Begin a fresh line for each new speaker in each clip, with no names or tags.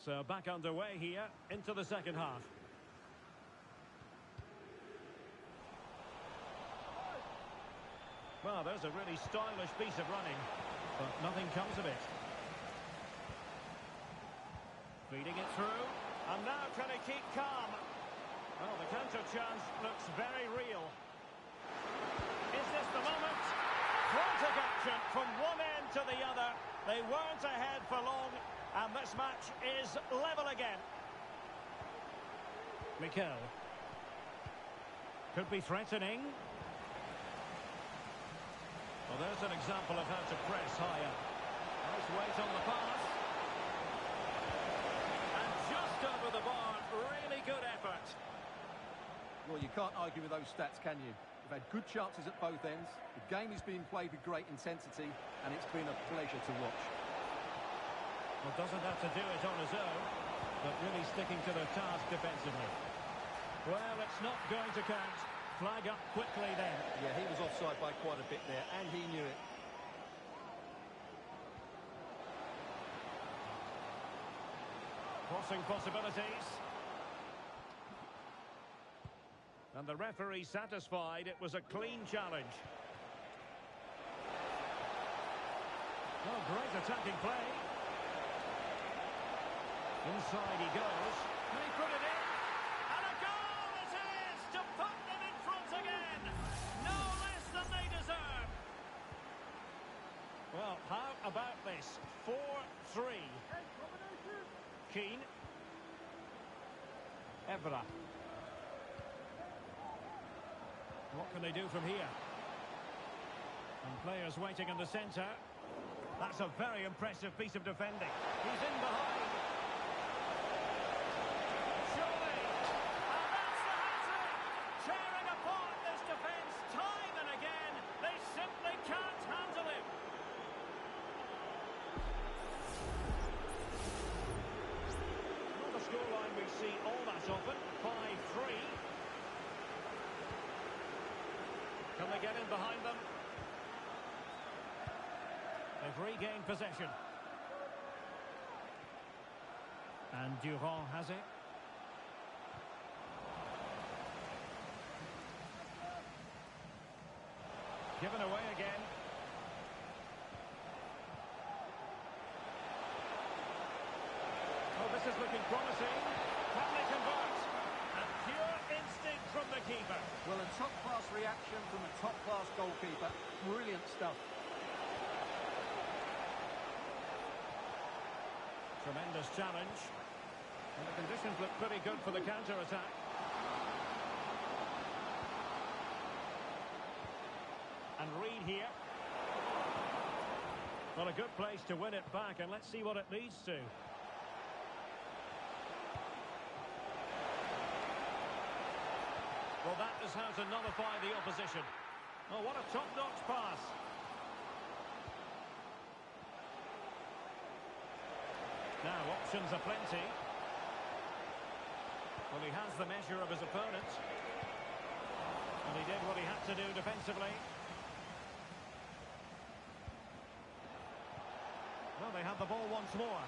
So back underway here into the second half. Well, there's a really stylish piece of running, but nothing comes of it. Feeding it through, and now can he keep calm? Well, the counter chance looks very real. Is this the moment? Frantic action from one end to the other. They weren't ahead for long, and this match is level again. Mikel. Could be threatening. Well, there's an example of how to press high up. Nice weight on the pass. And just over the bar, really good effort.
Well, you can't argue with those stats, can you? We've had good chances at both ends. The game is being played with great intensity, and it's been a pleasure to watch.
Well, doesn't have to do it on his own, but really sticking to their task defensively. Well, it's not going to count. Flag up quickly then.
Yeah, he was offside by quite a bit there, and he knew it.
Crossing possibilities. And the referee satisfied it was a clean challenge. Oh, great attacking play. Inside he goes. Can he put it in? And a goal it is to put them in front again. No less than they deserve. Well, how about this? 4-3. Keane. Evra. What can they do from here? And players waiting in the centre. That's a very impressive piece of defending. He's in behind. Surely. And that's the hat-trick. Tearing apart this defence time and again. They simply can't handle him. Not the scoreline we see all that often. 5-3. Can they get in behind them? They've regained possession. And Durand has it. Given away again. Oh, this is looking promising. Can they convert? And pure instinct from the keeper.
Well, a top-class reaction from a top-class goalkeeper. Brilliant stuff.
Tremendous challenge. And the conditions look pretty good for the counter-attack. And Reed here. Well, a good place to win it back, and let's see what it leads to. Well, that is how to nullify the opposition. Oh, what a top-notch pass. Now, options are plenty. Well, he has the measure of his opponent. And he did what he had to do defensively. Well, they have the ball once more.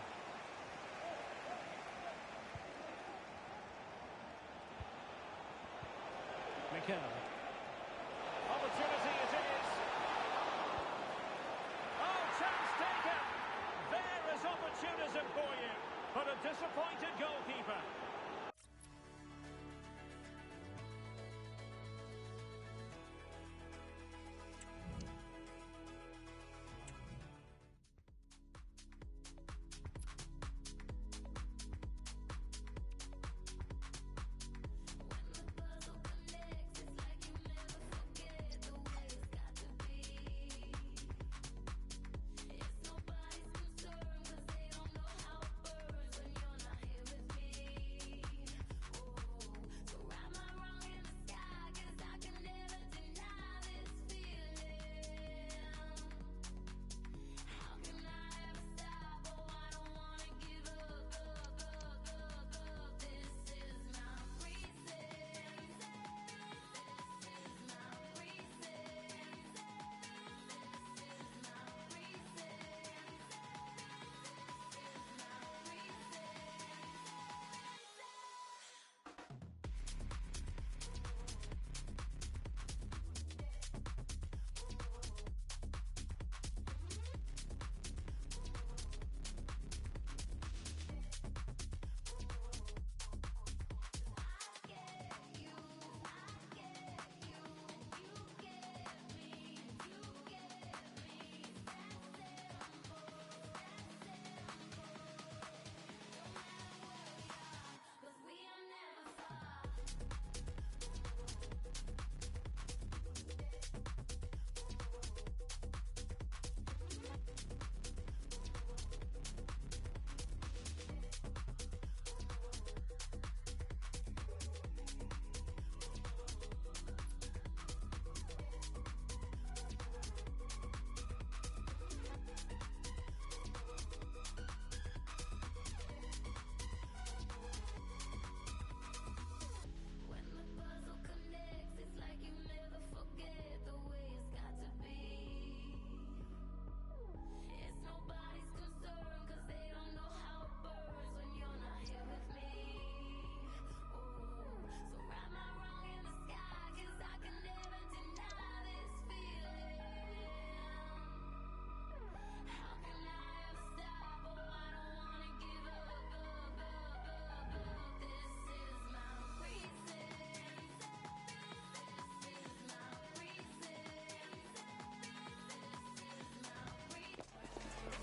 Mikel. Opportunity it is. Oh, chance taken. There is opportunism for you. But a disappointed goalkeeper.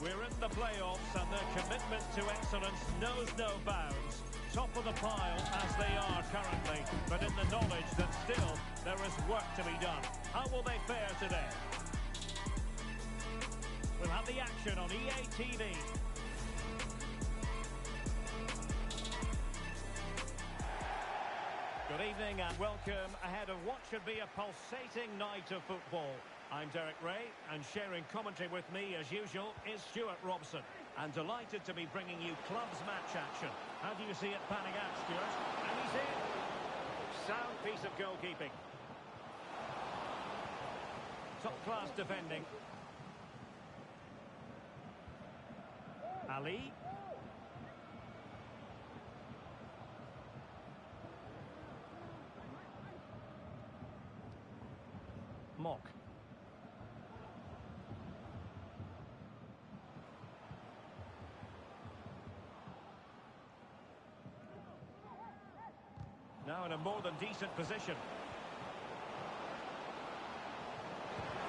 We're in the playoffs and their commitment to excellence knows no bounds. Top of the pile as they are currently, but in the knowledge that still there is work to be done. How will they fare today? We'll have the action on EA TV. Good evening and welcome ahead of what should be a pulsating night of football. I'm Derek Ray, and sharing commentary with me as usual is Stuart Robson. And delighted to be bringing you clubs match action. How do you see it panning out, Stuart? And he's in. Sound piece of goalkeeping. Top class defending. Ali. Mock. Now in a more than decent position.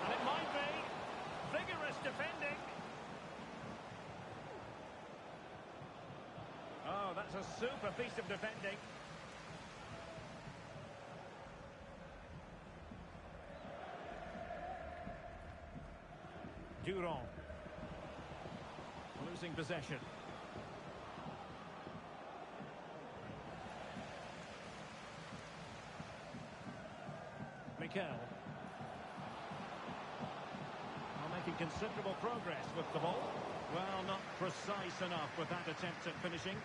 And it might be vigorous defending. Oh, that's a super piece of defending. Durand. Losing possession. Mikel. Are making considerable progress with the ball. Well, not precise enough with that attempt at finishing.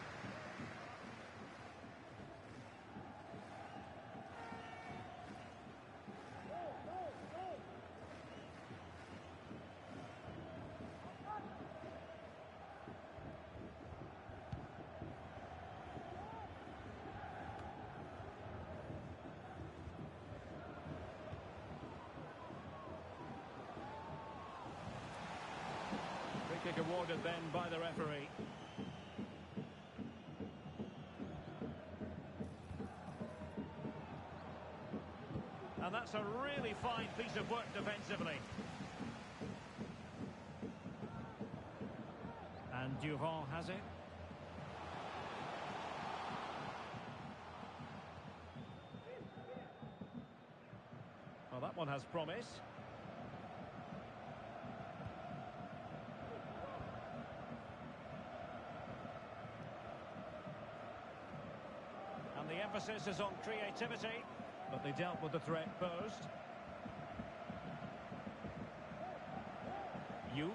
Free kick awarded then by the referee. And that's a really fine piece of work defensively. And Durand has it. Well, that one has promise. And the emphasis is on creativity, but they dealt with the threat posed. You.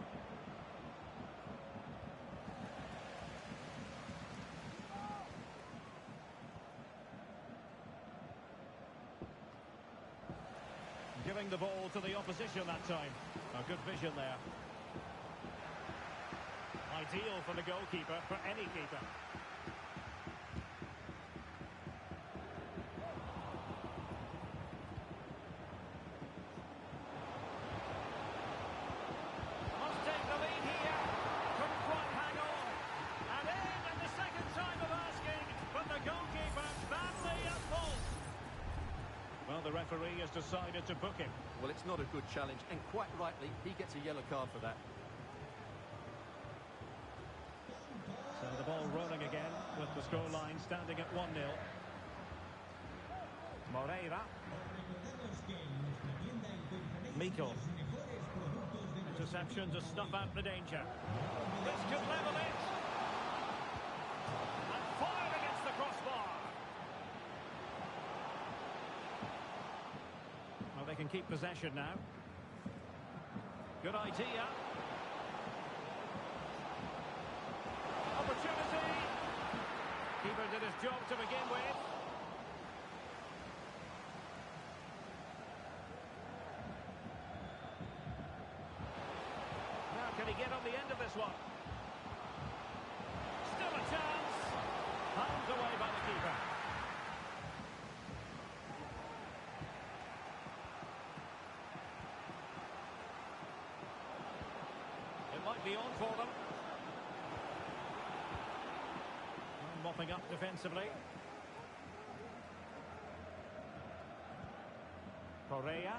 Giving the ball to the opposition that time. A good vision there. Ideal for the goalkeeper, for any keeper. Must take the lead here. Couldn't quite hang on. And in the second time of asking, but the goalkeeper badly at fault. Well, the referee has decided to book him.
Well, it's not a good challenge, and quite rightly, he gets a yellow card for that.
So the ball rolling again with the scoreline standing at 1-0. Moreira. Mikel. Interception to snuff out the danger. This could level it. And fired against the crossbar. Well, they can keep possession now. Good idea. Opportunity. Keeper did his job to begin with. Now can he get on the end of this one? Still a chance. Palmed away by the keeper. It might be on for them. Mopping up defensively. Correa.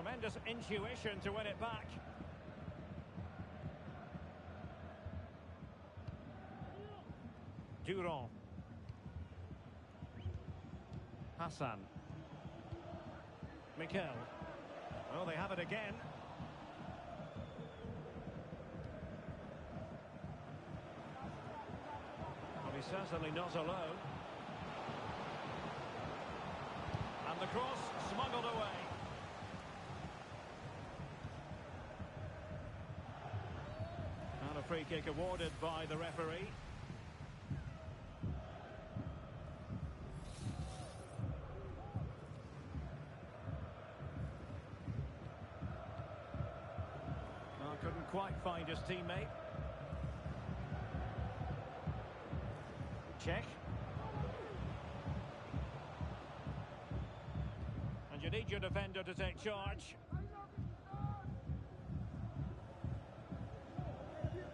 tremendous intuition to win it back. Durand. Hassan. Mikel. Oh, they have it again. Well, he's certainly not alone. And the cross smuggled away. And a free kick awarded by the referee. Couldn't quite find his teammate. Check. And you need your defender to take charge.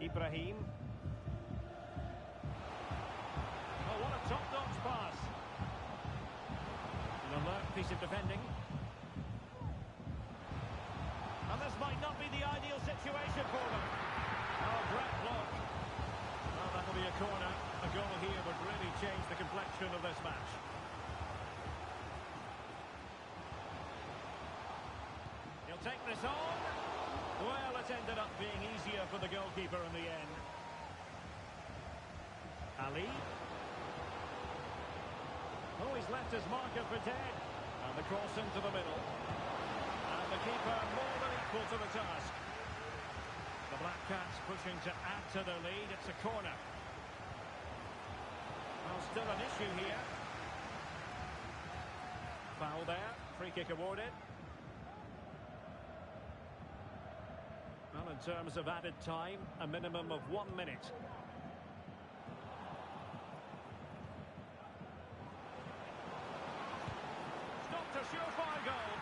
Ibrahim. Oh, what a top-notch pass. An alert piece of defending. And this might not be the ideal situation for them. Oh, great block. Well, that'll be a corner. A goal here would really change the complexion of this match. He'll take this on. Well, it ended up being easier for the goalkeeper in the end. Ali. Oh, he's left his marker for dead. And the cross into the middle. And the keeper more than equal to the task. The Black Cats pushing to add to the lead. It's a corner. Well, still an issue here. Foul there. Free kick awarded. Well, in terms of added time, a minimum of 1 minute. Stopped a surefire goal.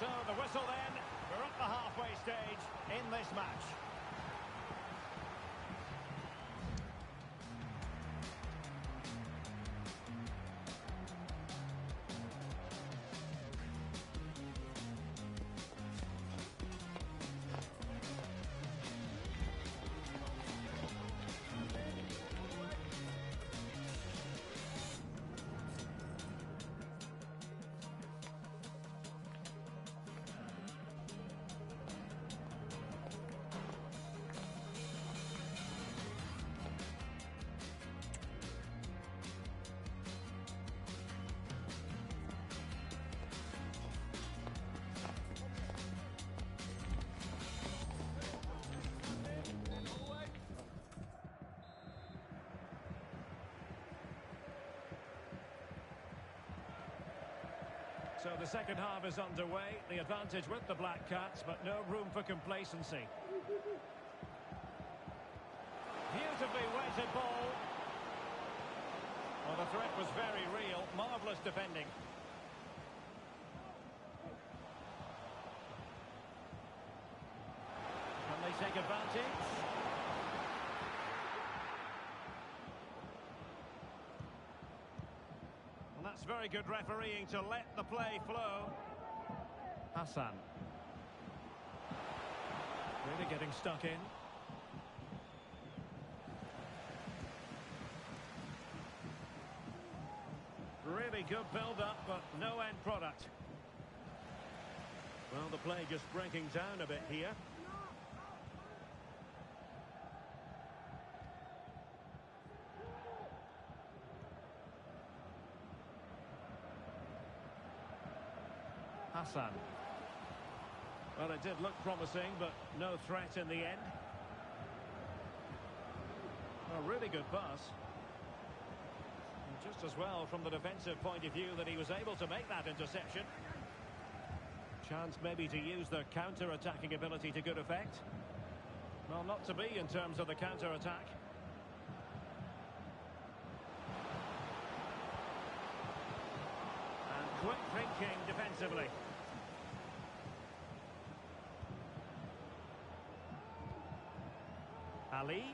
So the whistle then, we're at the halfway stage in this match. So the second half is underway. The advantage with the Black Cats, but no room for complacency. Beautifully weighted ball. Well, the threat was very real. Marvellous defending. Can they take advantage? That's very good refereeing to let the play flow. Hassan. Really getting stuck in. Really good build-up, but no end product. Well, the play just breaking down a bit here. Hassan. Well, it did look promising, but no threat in the end. A really good pass. And just as well from the defensive point of view that he was able to make that interception. Chance maybe to use the counter-attacking ability to good effect. Well, not to be in terms of the counter-attack. And quick thinking defensively. Ali.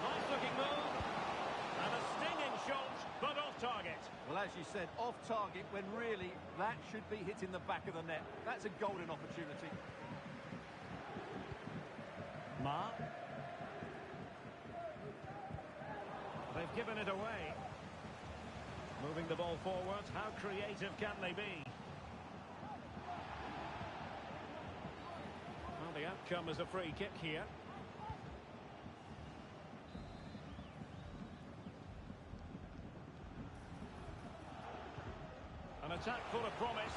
Nice looking move.
Well, as you said, off target when really that should be hitting the back of the net. That's a golden opportunity.
Ma. They've given it away. Moving the ball forward. How creative can they be? Well, the outcome is a free kick here. An attack full of promise.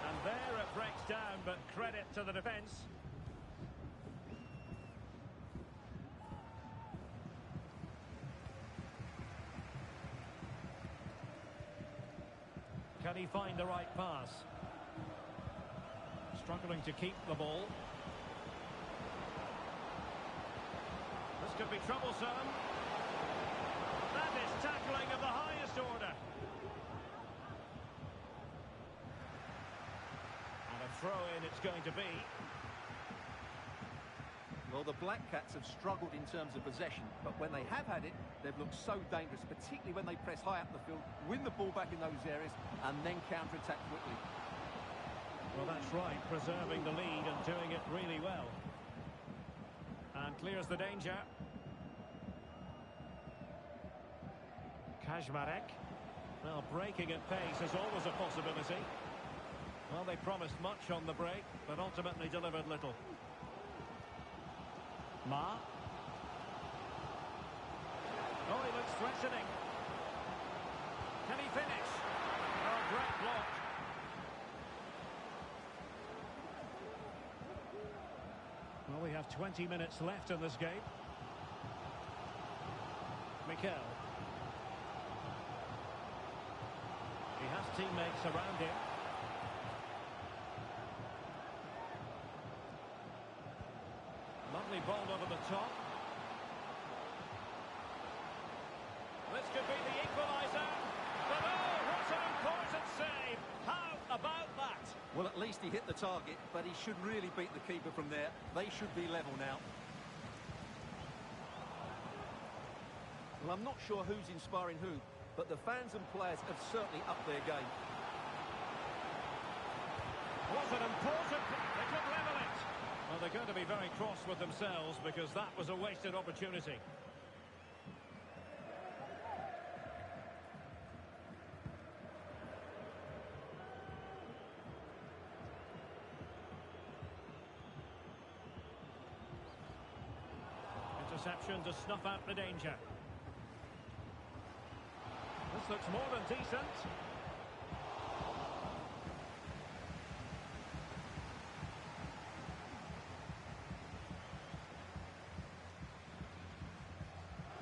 And there it breaks down, but credit to the defence. Can he find the right pass? Struggling to keep the ball. This could be troublesome. That is tackling of the highest order. And a throw-in it's going to be.
Well, the Black Cats have struggled in terms of possession, but when they have had it, they've looked so dangerous, particularly when they press high up the field, win the ball back in those areas, and then counter-attack quickly.
Well, that's right, preserving the lead and doing it really well. And clears the danger. Kaczmarek. Well, breaking at pace is always a possibility. Well, they promised much on the break, but ultimately delivered little. Ma. Oh, he looks threatening. Can he finish? Oh, great block. Well, we have 20 minutes left in this game. Mikel. He has teammates around him. Lovely ball over the top. This could be the equaliser. But oh, what an important save. How about that?
Well, at least he hit the target, but he should really beat the keeper from there. They should be level now. Well, I'm not sure who's inspiring who, but the fans and players have certainly upped their game.
What an important... They could level it. Well, they're going to be very cross with themselves because that was a wasted opportunity. Interception to snuff out the danger. This looks more than decent.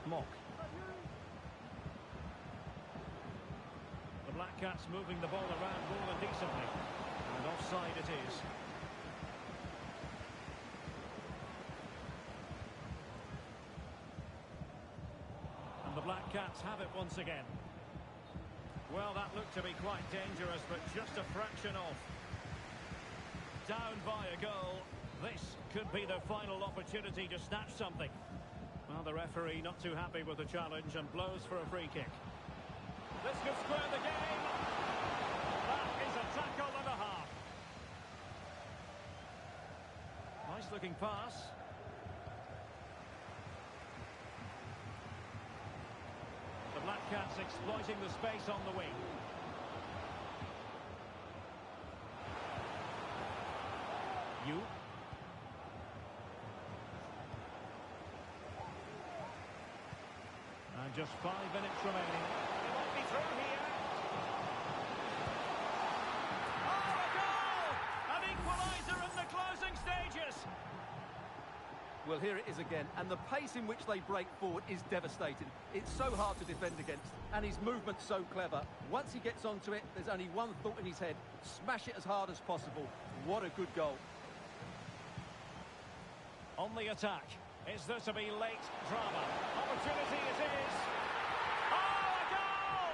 Mock. The Black Cats moving the ball around more than decently. And offside it is. And the Black Cats have it once again. Well, that looked to be quite dangerous, but just a fraction off. Down by a goal. This could be their final opportunity to snatch something. Well, the referee not too happy with the challenge and blows for a free kick. This could square the game. That is a tackle and a half. Nice looking pass. The Black Cats exploiting the space on the wing. You. And just 5 minutes remaining. They won't be through here. Oh, a goal! An equaliser in the closing stages.
Well, here it is again, and the pace in which they break forward is devastating. It's so hard to defend against, and his movement's so clever. Once he gets onto it, there's only one thought in his head: smash it as hard as possible. What a good goal.
On the attack. Is there to be late drama? Opportunity it is. Oh, a goal!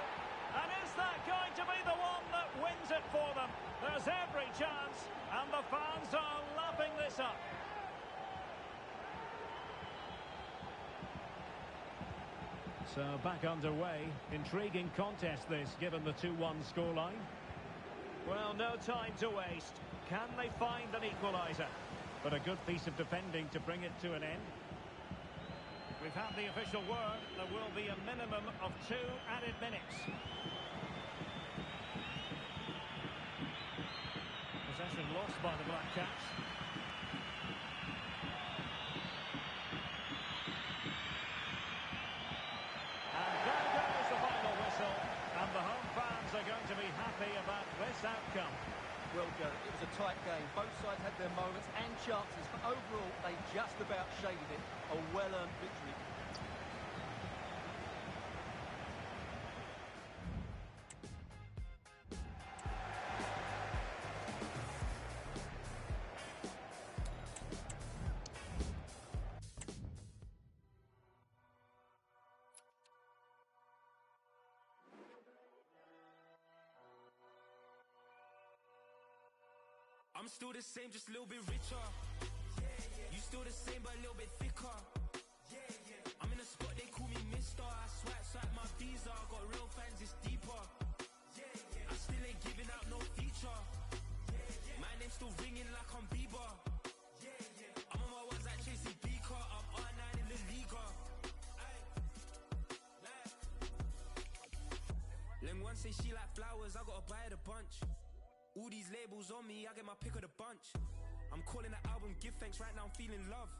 And is that going to be the one that wins it for them? There's every chance, and the fans are lapping this up. So back underway. Intriguing contest this, given the 2-1 scoreline. Well, no time to waste. Can they find an equaliser? But a good piece of defending to bring it to an end. We've had the official word. There will be a minimum of 2 added minutes. Possession lost by the Black Caps. And there goes the final whistle. And the home fans are going to be happy about this outcome.
Well, Joe, it was a tight game. Both sides had their moments and chances, but overall, they just about shaded it. A well-earned victory.
I'm still the same, just a little bit richer. You still the same, but a little bit thicker. I'm in a spot, they call me Mister. I swipe my visa, I got real fans, it's deeper. I still ain't giving out no feature. My name's still ringing like I'm Bieber. I'm on my ones like Tracy Beaker. I'm R9 in the Liga. Leng one say she like flowers, I gotta buy her a bunch. All these labels on me, I get my pick of the bunch. I'm calling the album Give Thanks, right now I'm feeling love.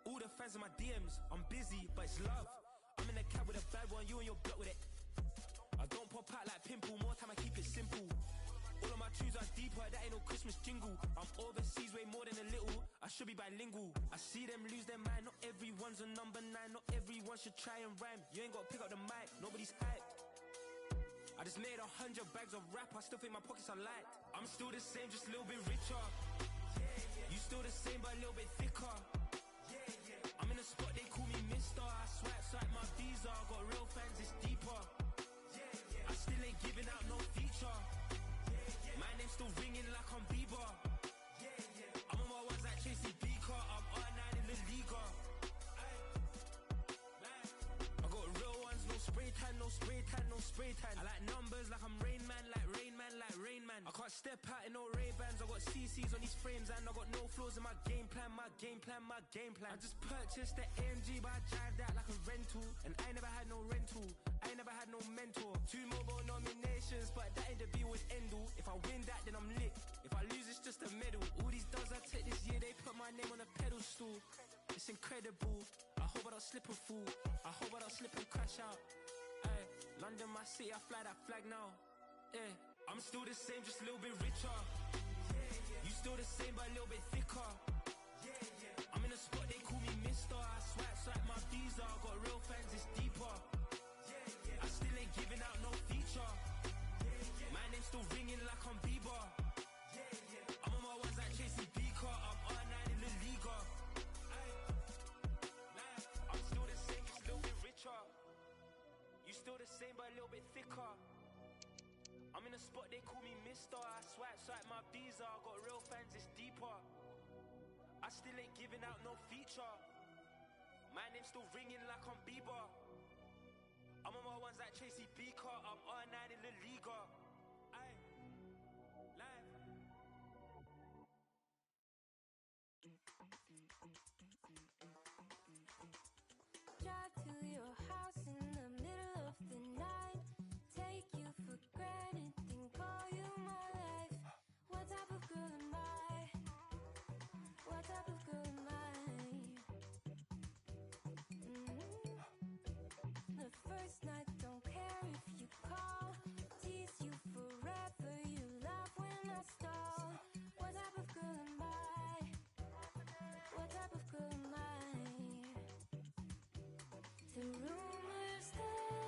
All the fans in my DMs, I'm busy, but it's love. I'm in the cab with a bad one, you and your block with it. I don't pop out like pimple, more time I keep it simple. All of my tunes are deeper, that ain't no Christmas jingle. I'm overseas way more than a little, I should be bilingual. I see them lose their mind, not everyone's a number 9. Not everyone should try and rhyme. You ain't gotta pick up the mic, nobody's hyped. I just made 100 bags of rap, I still think my pockets are light. I'm still the same, just a little bit richer. You still the same, but a little bit thicker. I'm in a spot, they call me Mister. I swipe my visa, I got real fans, it's deeper. I still ain't giving out no feature. My name's still ringing like I'm Bieber. I'm on my ones like Tracy Beaker. I'm R9 in the Liga. I got real ones, no spray tan, no spray tan, no spray tan. I like numbers like I'm Rain Man, like Rain Man, like Rain Man. I can't step out in no Ray-Bans. I got CCs on these frames and I got no flaws in my game plan, my game plan, my game plan. I just purchased the AMG, but I drive that like a rental. And I never had no rental, I never had no mentor. 2 mobile nominations, but that ain't the be with end all. If I win that, then I'm lit. If I lose, it's just a medal. All these dubs I take this year, they put my name on a pedestal. It's incredible. I hope I don't slip and fall. I hope I don't slip and crash out. Ay, London, my city, I fly that flag now. Yeah, I'm still the same, just a little bit richer. You still the same, but a little bit thicker. I'm in a spot, they call me Mister. I swipe my visa, I got real fans, it's deeper. I still ain't giving out no feature. My name's still ringing like I'm Bieber. I'm on my ones like Tracy Beaker. I'm R9 in the Liga. I'm still the same, just a little bit richer. You still the same, but a little bit thicker. I'm in a spot, they call me Mister. I swipe my visa, I got real fans, it's deeper. I still ain't giving out no feature. My name's still ringing like I'm Bieber. I'm on my ones like Tracy Beaker. I'm R9 in the Liga. Aye, live.
Drive to your house in the middle of the night. Take you for granted, then call you my life. What type of girl am I? What type of girl am I? The first night, don't care if you call. Tease you forever, you laugh when I stall. What type of girl am I? What type of girl am I? The rumors there,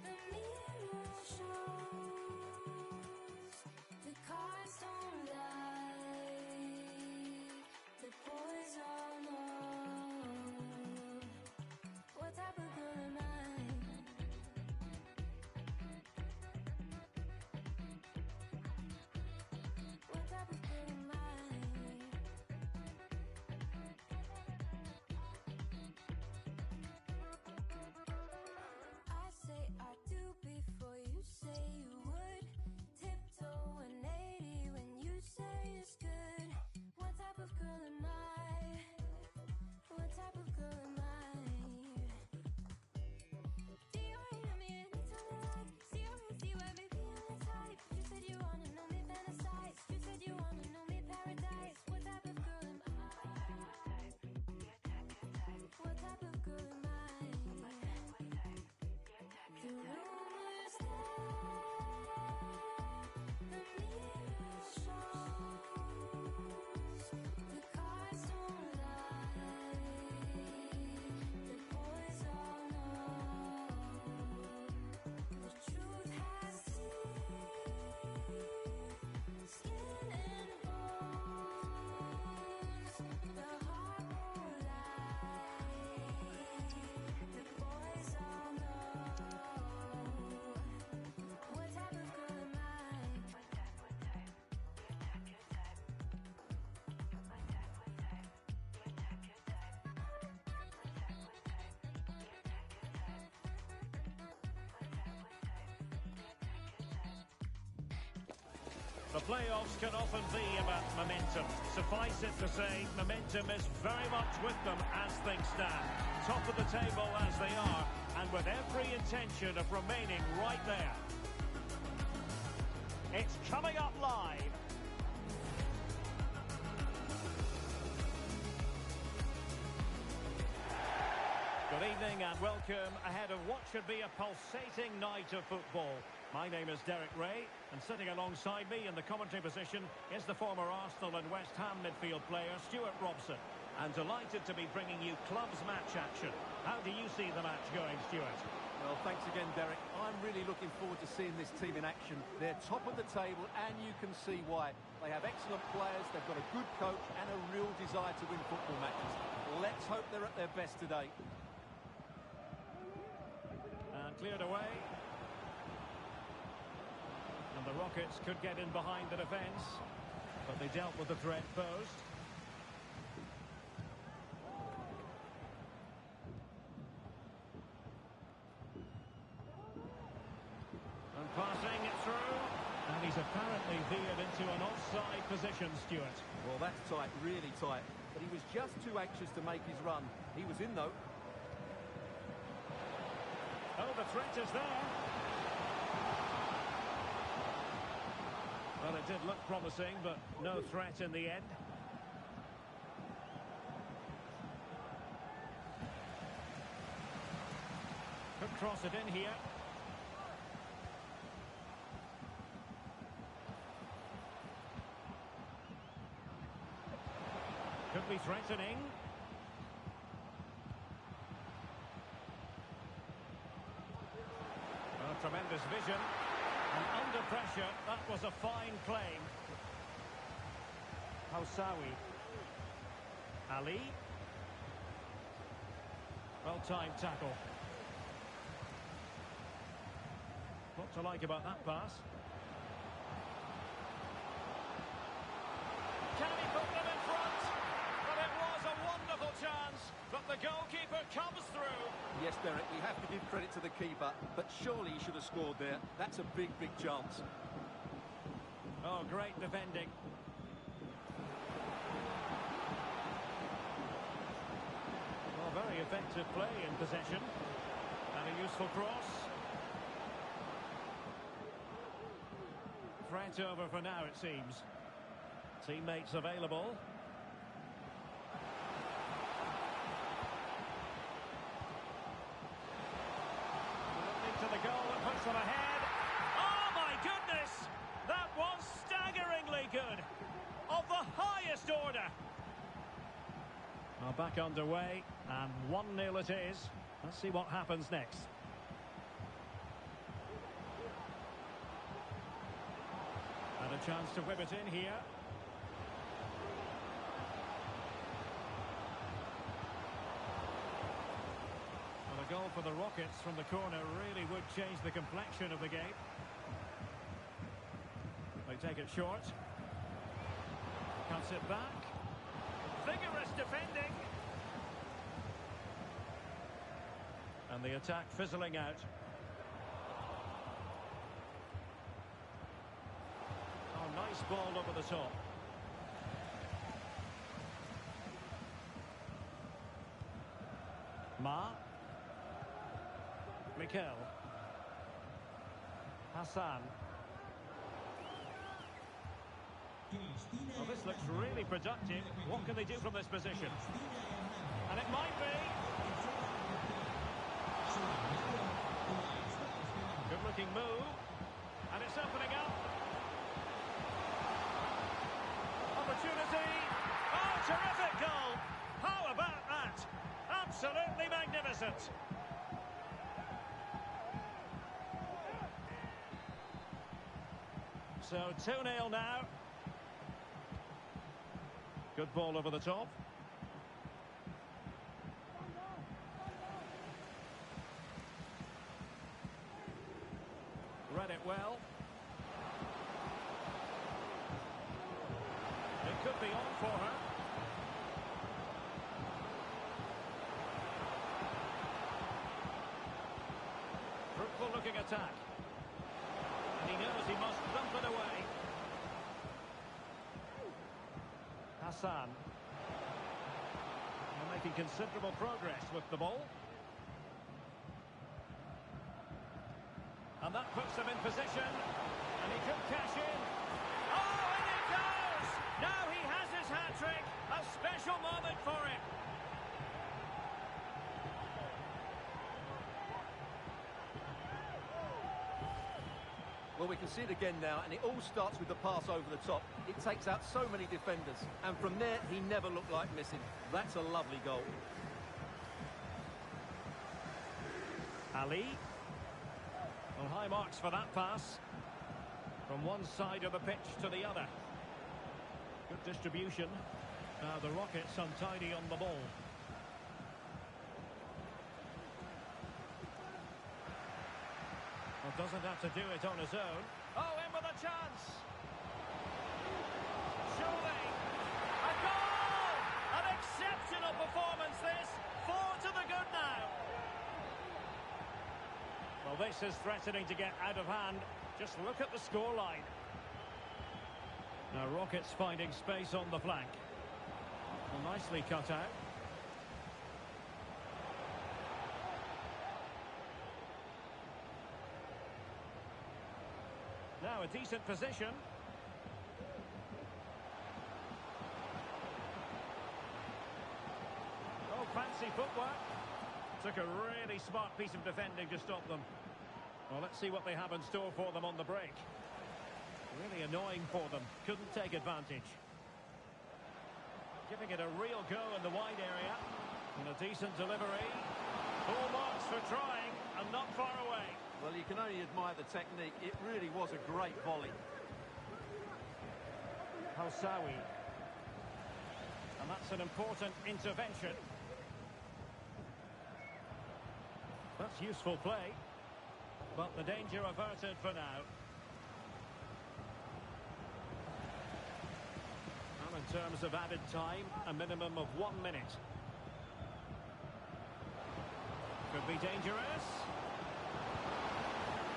the mirror shows. The cars don't lie, the boys all know. What type of girl am I? What type of girl am I? girl am I? Do you wanna me anytime you like? See already why baby I'm the type. You said you wanna know me fantasize. You said you wanna know me paradise. What type of girl am I? What type of girl am I? The rumors the mirror shows, the cards don't lie, the boys all know, the truth has teeth, skin and bones, the heart won't lie, the boys all know. What type of girl am I?
The playoffs can often be about momentum. Suffice it to say, momentum is very much with them as things stand. Top of the table as they are, and with every intention of remaining right there. It's coming up live. Good evening and welcome ahead of what should be a pulsating night of football. My name is Derek Ray, and sitting alongside me in the commentary position is the former Arsenal and West Ham midfield player Stuart Robson. And delighted to be bringing you clubs match action. How do you see the match going, Stuart?
Well, thanks again, Derek. I'm really looking forward to seeing this team in action. They're top of the table, and you can see why. They have excellent players, they've got a good coach, and a real desire to win football matches. Let's hope they're at their best today.
And cleared away. And the Rockets could get in behind the defence, but they dealt with the threat posed. And passing it through. And he's apparently veered into an offside position, Stuart.
Well, that's tight, really tight. But he was just too anxious to make his run. He was in, though.
Oh, the threat is there. Well, it did look promising, but no threat in the end. Could cross it in here. Could be threatening. Oh, tremendous vision. And under pressure, that was a fine claim. Housawi. Ali. Well-timed tackle. What to like about that pass? Can he put them in front? But it was a wonderful chance. But the goalkeeper comes through.
Yes, Derek, we have to give credit to the keeper, but surely he should have scored there. That's a big, big chance.
Oh, great defending. Well, very effective play in possession. And a useful cross. Threat over for now, it seems. Teammates available. To the goal that puts them ahead. Oh my goodness! That was staggeringly good. Of the highest order. Well, back underway, and 1-0 it is. Let's see what happens next. And a chance to whip it in here. Well, a goal for the Rockets from the corner really would change the complexion of the game. They take it short. Cuts it back. Vigorous defending. And the attack fizzling out. Oh, nice ball over the top. Ma. Mikel. Hassan. Well, this looks really productive. What can they do from this position? And it might be. Good-looking move. And it's opening up. Opportunity. Oh, terrific goal. How about that? Absolutely magnificent. So 2-0 now. Good ball over the top. Read it well. It could be on for her. Fruitful looking attack. And he knows he must dump it away. Hassan. They're making considerable progress with the ball. And that puts them in position. And he could cash in. Oh, in it goes! Now he has his hat-trick. A special moment for him.
Well, we can see it again now, and it all starts with the pass over the top. It takes out so many defenders, and from there, he never looked like missing. That's a lovely goal.
Ali. Well, high marks for that pass. From one side of the pitch to the other. Good distribution. Now the Rockets untidy on the ball. Well, doesn't have to do it on his own. Oh, in with a chance. Surely. A goal! An exceptional performance this. 4 to the good now. Well, this is threatening to get out of hand. Just look at the scoreline. Now Rockets finding space on the flank. Well, nicely cut out. Now a decent position. Oh, fancy footwork. Took a really smart piece of defending to stop them. Well, let's see what they have in store for them on the break. Really annoying for them. Couldn't take advantage. Giving it a real go in the wide area. And a decent delivery. Full marks for trying and not far away.
Well, you can only admire the technique. It really was a great volley.
Housawi. And that's an important intervention. That's useful play. But the danger averted for now. Well, in terms of added time, a minimum of 1 minute. Could be dangerous.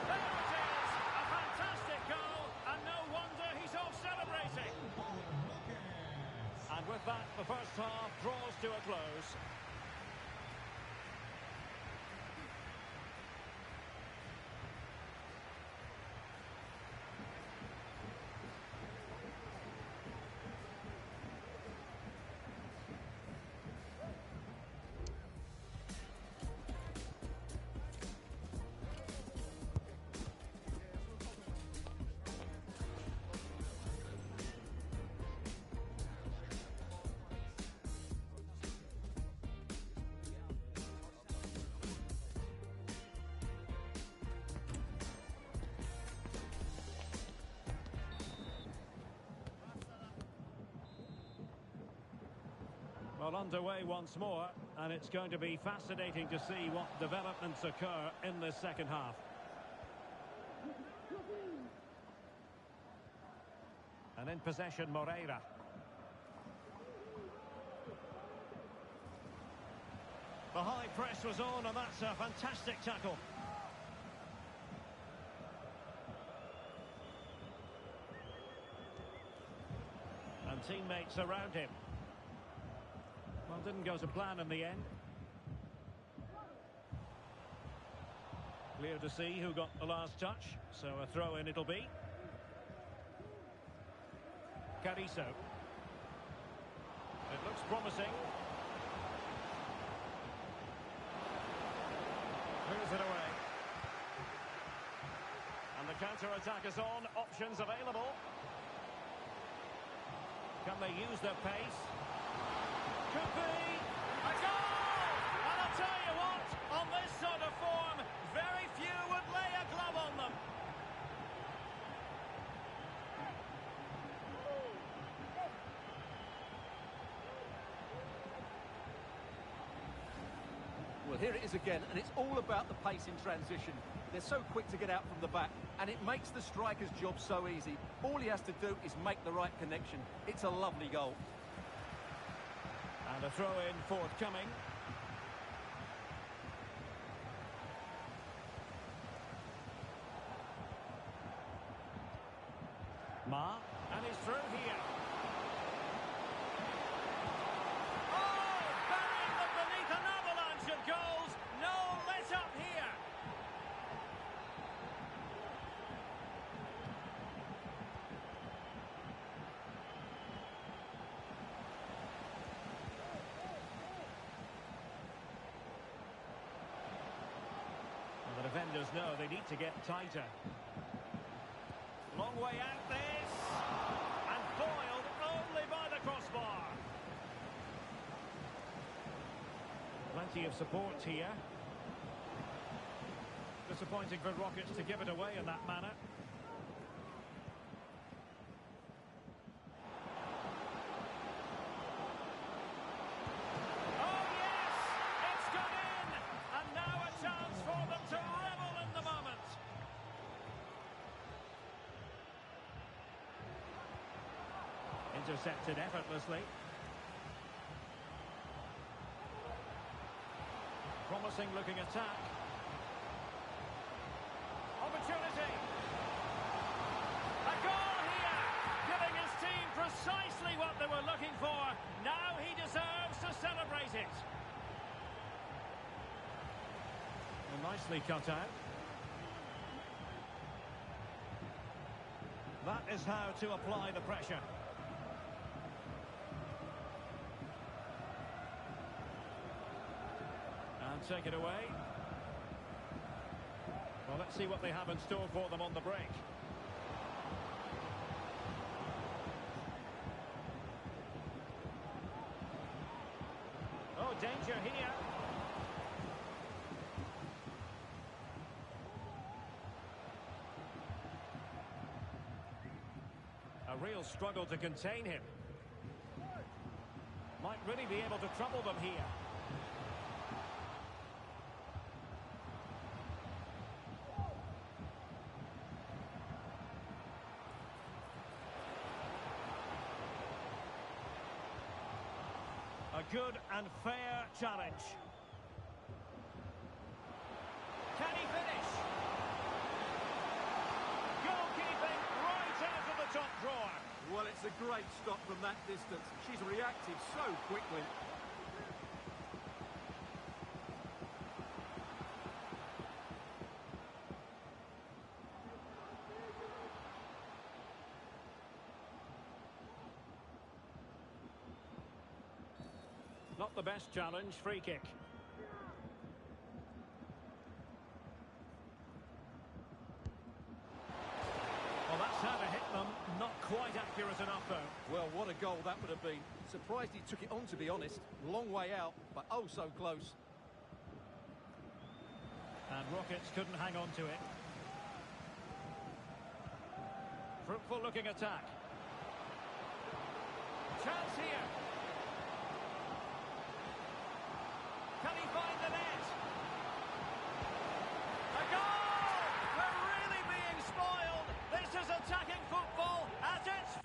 There it is! A fantastic goal, and no wonder he's off celebrating. And with that, the first half draws to a close. Well, underway once more, and it's going to be fascinating to see what developments occur in this second half. And in possession, Moreira. The high press was on, and that's a fantastic tackle. And teammates around him. Well, didn't go to plan in the end. Clear to see who got the last touch, so a throw-in it'll be. Carrizo. It looks promising. Clears it away. And the counter-attack is on. Options available. Can they use their pace? Could be a goal! And I'll tell you what, on this sort of form, very few would lay a glove on them.
Well, here it is again, and it's all about the pace in transition. They're so quick to get out from the back, and it makes the striker's job so easy. All he has to do is make the right connection. It's a lovely goal.
And a throw-in forthcoming. Ma, and he's through here. Oh, burying them beneath an avalanche of goals. No let up here. And the defenders know they need to get tighter. Long way out this, and foiled only by the crossbar. Plenty of support here. Disappointing for Rockets to give it away in that manner. Oh yes, it's gone in, and now a chance for them to revel in the moment. Intercepted effortlessly. Promising looking attack. Opportunity. A goal here, giving his team precisely what they were looking for. Now he deserves to celebrate it. Well, nicely cut out. That is how to apply the pressure. Take it away. Well, let's see what they have in store for them on the break. Oh, danger here. A real struggle to contain him. Might really be able to trouble them here. A good and fair challenge. Can he finish? Goalkeeping right out of the top drawer.
Well, it's a great stop from that distance. She's reacted so quickly.
Not the best challenge, free kick. Well, that's how to hit them. Not quite accurate enough, though.
Well, what a goal that would have been. Surprised he took it on, to be honest. Long way out, but oh so close.
And Rockets couldn't hang on to it. Fruitful looking attack. Chance here. Can he find the net? A goal! We're really being spoiled. This is attacking football at its...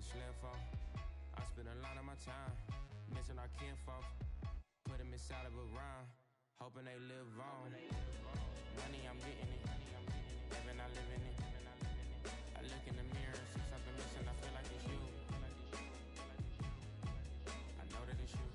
slim folk. I spend a lot of my time missing our kinfolk. Put them inside of a rhyme, hoping they live on. Money, I'm getting it. Heaven, I live in it. I look in the mirror, see something missing, I feel like it's you. I know that it's you.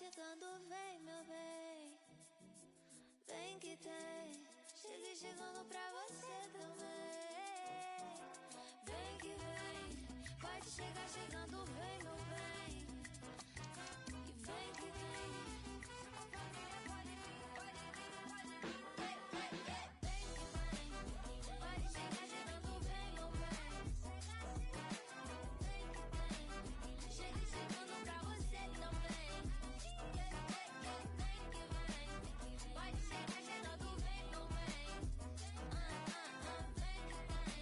chegando, vem, meu bem. Vem que tem. Cheguei chegando pra você também. Vem que vem. Pode chegar chegando, vem, meu bem. E vem que vem. Pode vir, pode vir, pode vir. Vem que vem. Pode chegar chegando, vem, meu bem. Vem que vem. Cheguei chegando pra você também. Vem que vem. Pode chegar chegando, vem, meu bem. Vem que vem.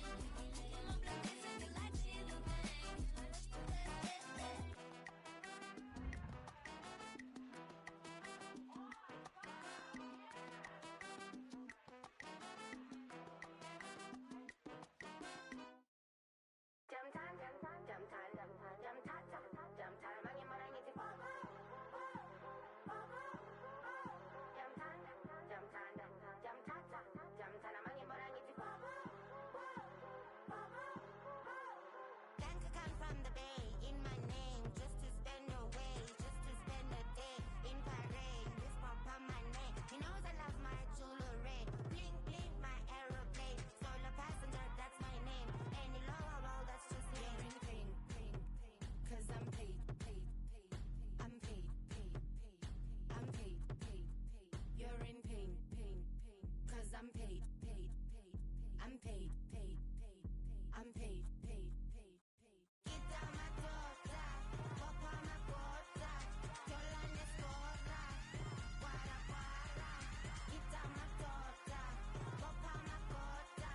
Democracia sangue latino, vem. Jam time, jam time, jam time, jam time, jam time, jam time. Mangin mo na ngiti po. Jam time, jam time, jam time, jam time, jam time. Mangin mo na ngiti po. Plan to come from the bay in my name, just to spend away, just to spend a day in Paris. This pop on my neck, he knows I love my jewelry. Bling bling, my aeroplane. Solo passenger, that's my name. Any lower roll, that's just me. Ping, ping, ping, 'cause I'm paid, paid, paid. I'm paid, paid, paid. I'm paid, paid, paid. You're in pain, pain, pain. 'Cause I'm paid, paid, paid. I'm paid, paid, paid. I'm paid, paid, paid, paid. Quita ma torta, copa ma corta, chola ne scorra, guara guara. Quita ma torta, copa ma corta,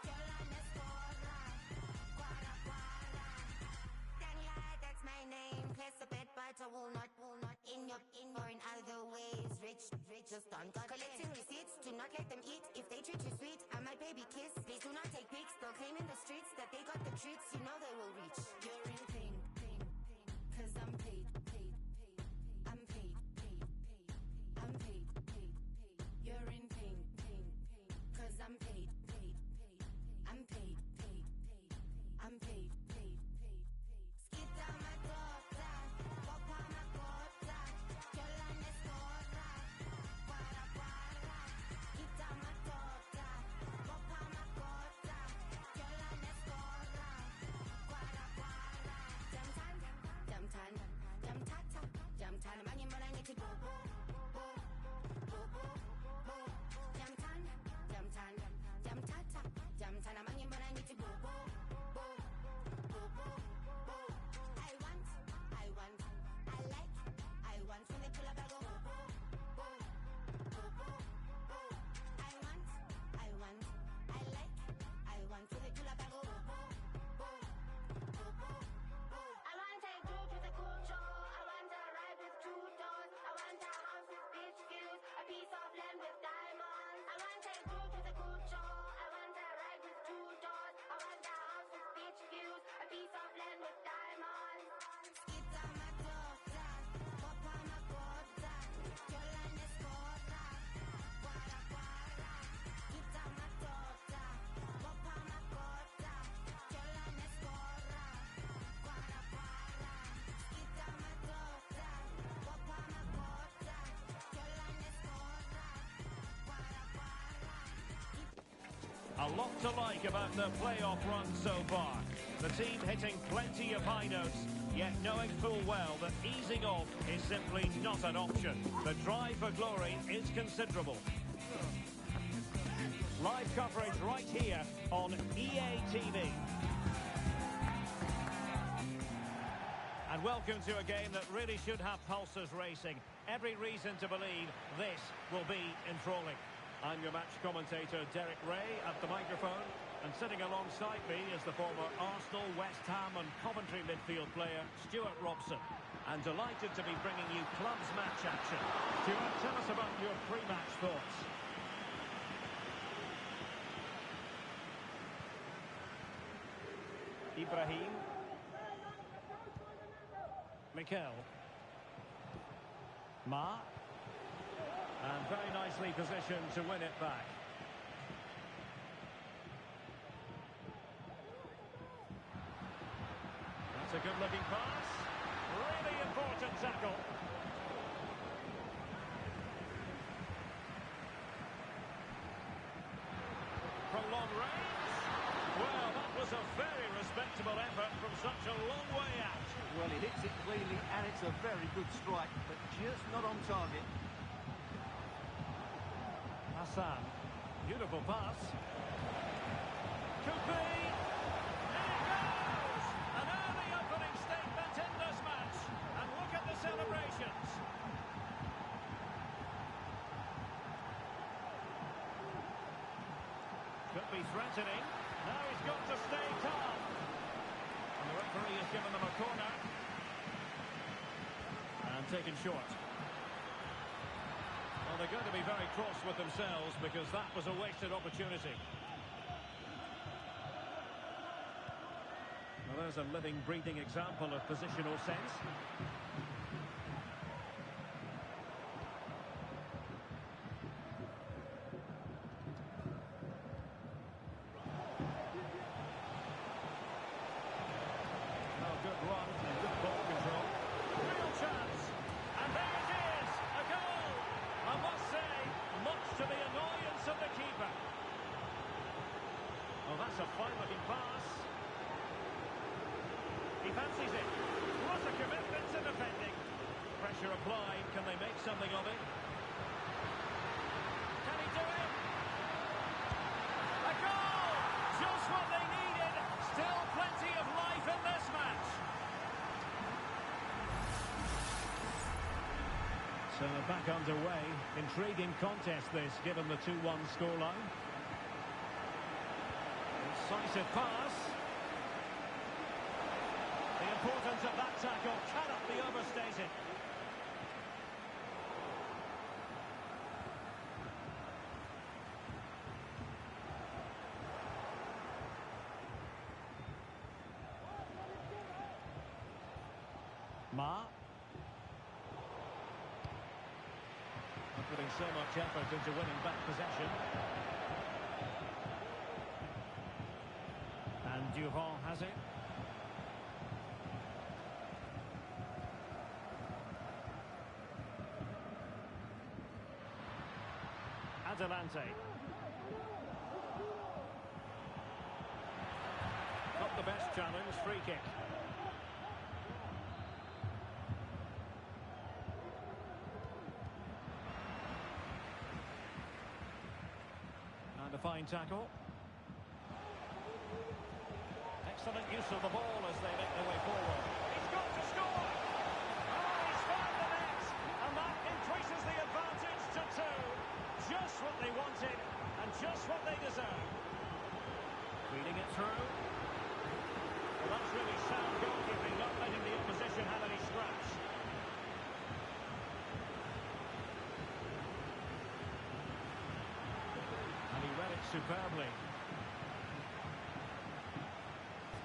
chola ne scorra, guara guara. Daniela, that's my name. Place a bet, but I will not in your or in other ways. Rich, just don't got collecting receipts. Do not let them eat if they treat you sweet. I'm my baby kiss. Please do not take pics. They'll claim in the streets that they got the treats. You know they will reach. You're in pain, pain, pain. 'Cause I'm paid, paid, paid. I'm paid, paid, paid. I'm paid, paid, paid. You're in pain, pain, pain. 'Cause I'm paid, paid, paid. I'm paid, paid, paid. I'm paid, paid, paid, paid. Skita ma torta, copa ma corta, chola ne scorra, guara guara. Skita ma torta, copa ma corta, chola ne scorra, guara guara. Jam time, jam time, jam tata, jam time. Mangin mo na ngiti bo bo bo bo bo bo. Jam time, jam time, jam tata, jam time. Mangin mo na ngiti bo bo bo bo bo bo. I want, I like, I want when they pull up I go bo bo bo bo bo bo. I want, I like, I want when they pull up I go bo bo bo bo bo bo. I want take you to the cool show. I want a ride with 2 doors. I want a house with beach views, a piece of land with diamonds. I want take you to the cool show. I want a ride with 2 doors. I want a house with beach views, a piece of land with diamonds. Skita ma torta, copa ma corta, chola ne scorra, guara guara. Skita ma torta, copa ma corta, chola ne scorra, guara guara. Skita ma torta, copa ma corta, chola ne scorra, guara guara.
A lot to like about the playoff run so far. The team hitting plenty of high notes, yet knowing full well that easing off is simply not an option. The drive for glory is considerable. Live coverage right here on EA TV. And welcome to a game that really should have pulses racing. Every reason to believe this will be enthralling. I'm your match commentator, Derek Ray, at the microphone. And sitting alongside me is the former Arsenal, West Ham and Coventry midfield player, Stuart Robson. And delighted to be bringing you clubs match action. Stuart, tell us about your pre-match thoughts. Ibrahim. Mikel. Ma. And very nicely positioned to win it back. That's a good-looking pass. Really important tackle. reins. Well, that was a very respectable effort from such a long way out.
Well, he hits it cleanly, and it's a very good strike, but just not on target.
Hassan. Beautiful pass. Could be. In it goes! An early opening statement in this match. And look at the celebrations. Could be threatening. Now he's got to stay calm. And the referee has given them a corner. And taken short. Well, they're going to be very cross with themselves because that was a wasted opportunity. Well, there's a living, breathing example of positional sense. Oh, good run and good ball control. Real chance. And there it is, a goal. I must say, much to the annoyance of the keeper. Oh, that's a fine-looking pass. He fancies it. What a commitment to defending. Pressure applied. Can they make something of it? Can he do it? A goal! Just what they needed. Still plenty of life in this match. So back underway. Intriguing contest this, given the 2-1 scoreline. Incisive pass. The importance of that tackle cannot be overstated. Ma. Putting so much effort into winning back possession. And Durand has it. Adelante. Not the best challenge, free kick. And a fine tackle. Excellent use of the ball as they make their way forward. He's got to score! Oh, he's found the net! And that increases the advantage to 2. Just what they wanted, and just what they deserve. Feeding it through. Well, that's really sound goalkeeping, not letting the opposition have any scraps. And he read it superbly.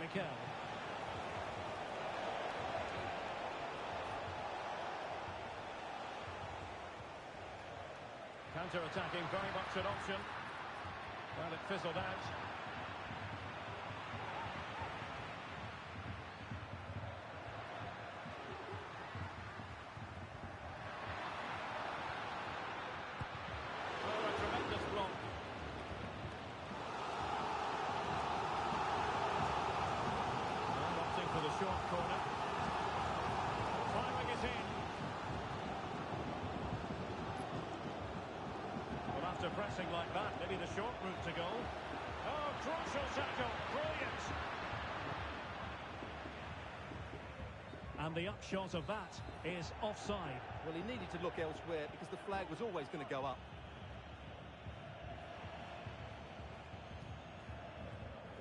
Mikel. Counter-attacking, very much an option. Well, it fizzled out. Oh, a tremendous block. And opting for the short corner. Firing it in. After pressing like that, maybe the short route to goal. Oh, crucial tackle, brilliant. And the upshot of that is offside.
Well, he needed to look elsewhere because the flag was always going to go up.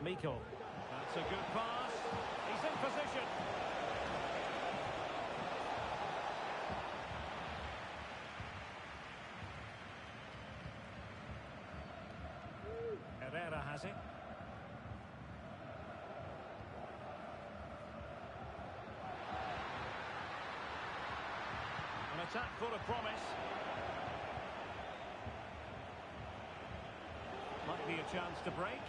Mikel. That's a good pass. He's in position. Herrera has it. An attack full of promise. Might be a chance to break.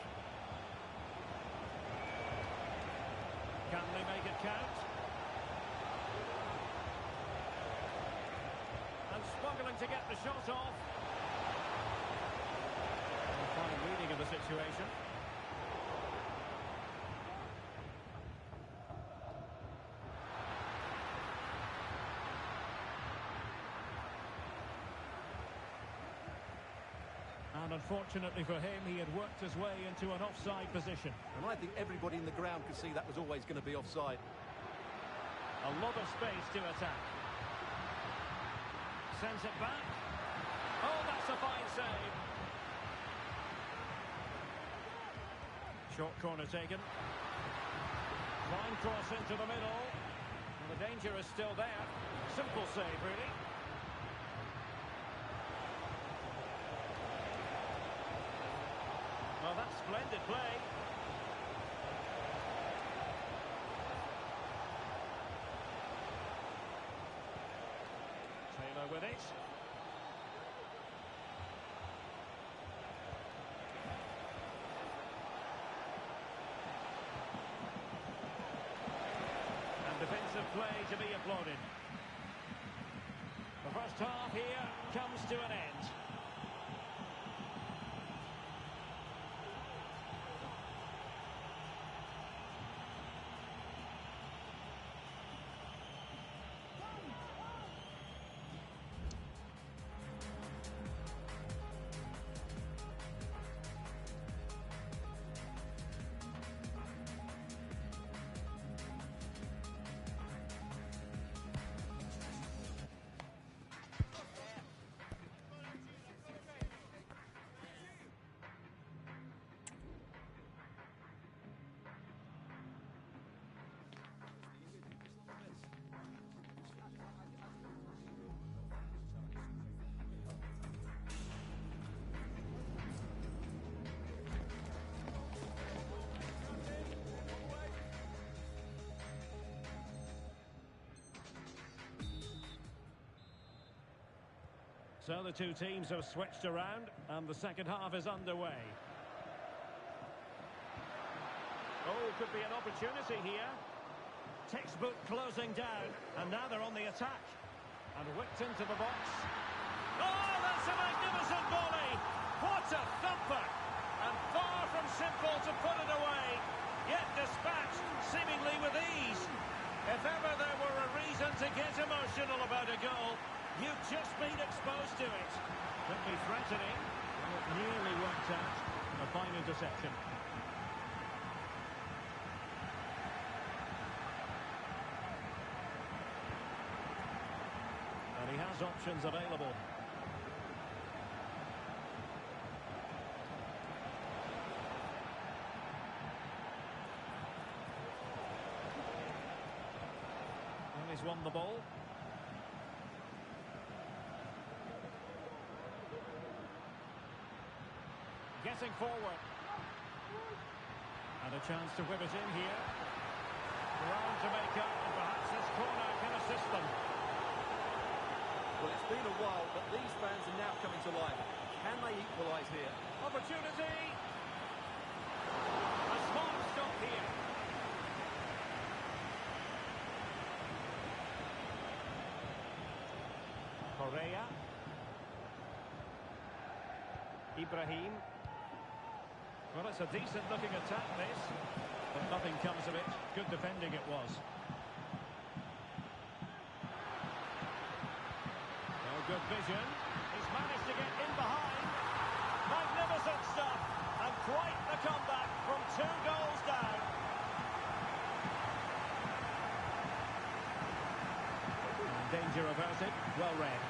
Can they make it count? And struggling to get the shot off. Fine reading of the the situation. And unfortunately for him, he had worked his way into an offside position.
And I think everybody in the ground could see that was always going to be offside.
A lot of space to attack. Sends it back. Oh, that's a fine save. Short corner taken. Fine cross into the middle. And the danger is still there. Simple save, really. Well, that's splendid play. Taylor with it. And defensive play to be applauded. The first half here comes to an end. So the two teams have switched around and the second half is underway. Oh, could be an opportunity here. Textbook closing down, and now they're on the attack. And whipped into the box. Oh, that's a magnificent volley! What a thumper! And far from simple to put it away, yet dispatched seemingly with ease. If ever there were a reason to get emotional about a goal, you've just been exposed to it. Could be threatening, and it nearly worked out. A fine interception. And he has options available. And he's won the ball. Getting forward. And a chance to whip it in here. Ground to make up, and perhaps this corner can assist them.
Well, it's been a while, but these fans are now coming to life. Can they equalise here?
Opportunity! A smart stop here. Correa. Ibrahim. Well, it's a decent-looking attack, this. But nothing comes of it. Good defending it was. Oh, good vision. He's managed to get in behind. Magnificent stuff. And quite the comeback from 2 goals down. And danger averted. Well read.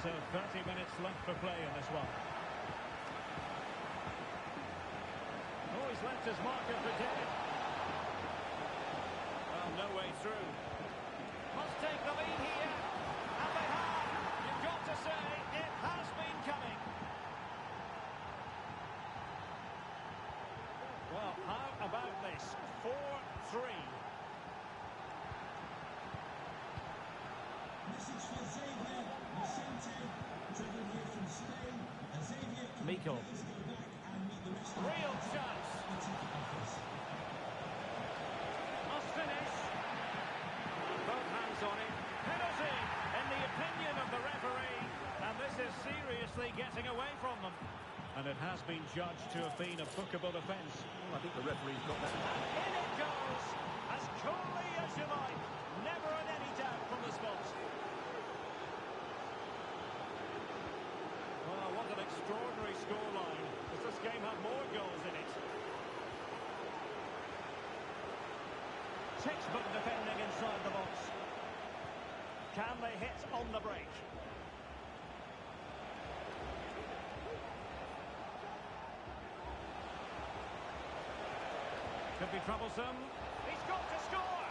So 30 minutes left for play in this one. Oh, he's left his marker for dead. Well, no way through. Must take the lead here. And they have. You've got to say, it has been coming. Well, how about this? 4-3. Miko. Real chance. Must it has been judged to have been a bookable offence.
Well, I think the referee's got that.
In it goes, as coolly as you like. Never had any doubt from the spot. Well, what an extraordinary scoreline. Does this game have more goals in it? Textbook defending inside the box. Can they hit on the break? Could be troublesome. He's got to score!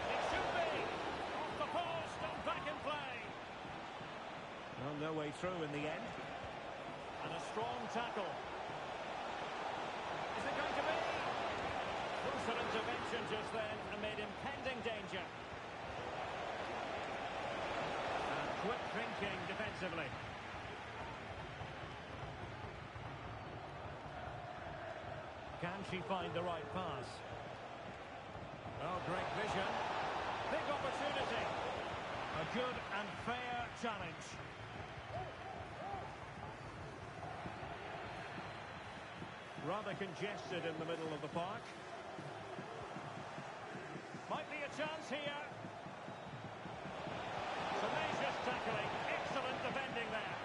It should be! Off the post and back in play. Well, no way through in the end. And a strong tackle. Is it going to be? Crucial intervention just then amid impending danger. And quick thinking defensively. Can she find the right pass? Oh, great vision. Big opportunity. A good and fair challenge. Rather congested in the middle of the park. Might be a chance here. Tenacious tackling. Excellent defending there.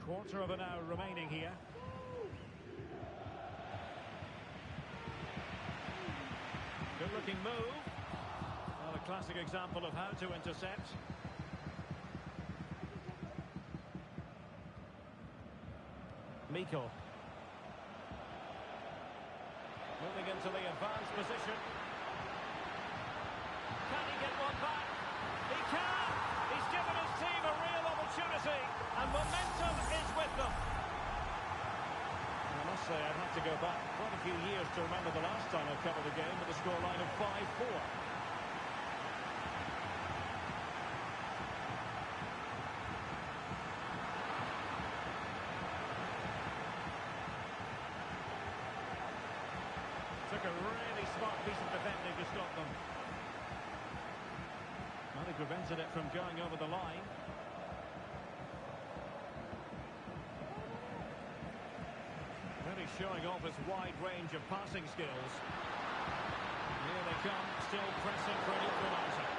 Quarter of an hour remaining here. Good looking move. Well, a classic example of how to intercept. Miko. Moving into the advanced position. Can he get one back? He can! He's given his team a real opportunity, and momentum is with them. I must say, I'd have to go back quite a few years to remember the last time I covered a game with a scoreline of 5-4. Took a really smart piece of defending to stop them. Well, he prevented it from going over the line. Really showing off his wide range of passing skills. Here they come, still pressing for an equaliser.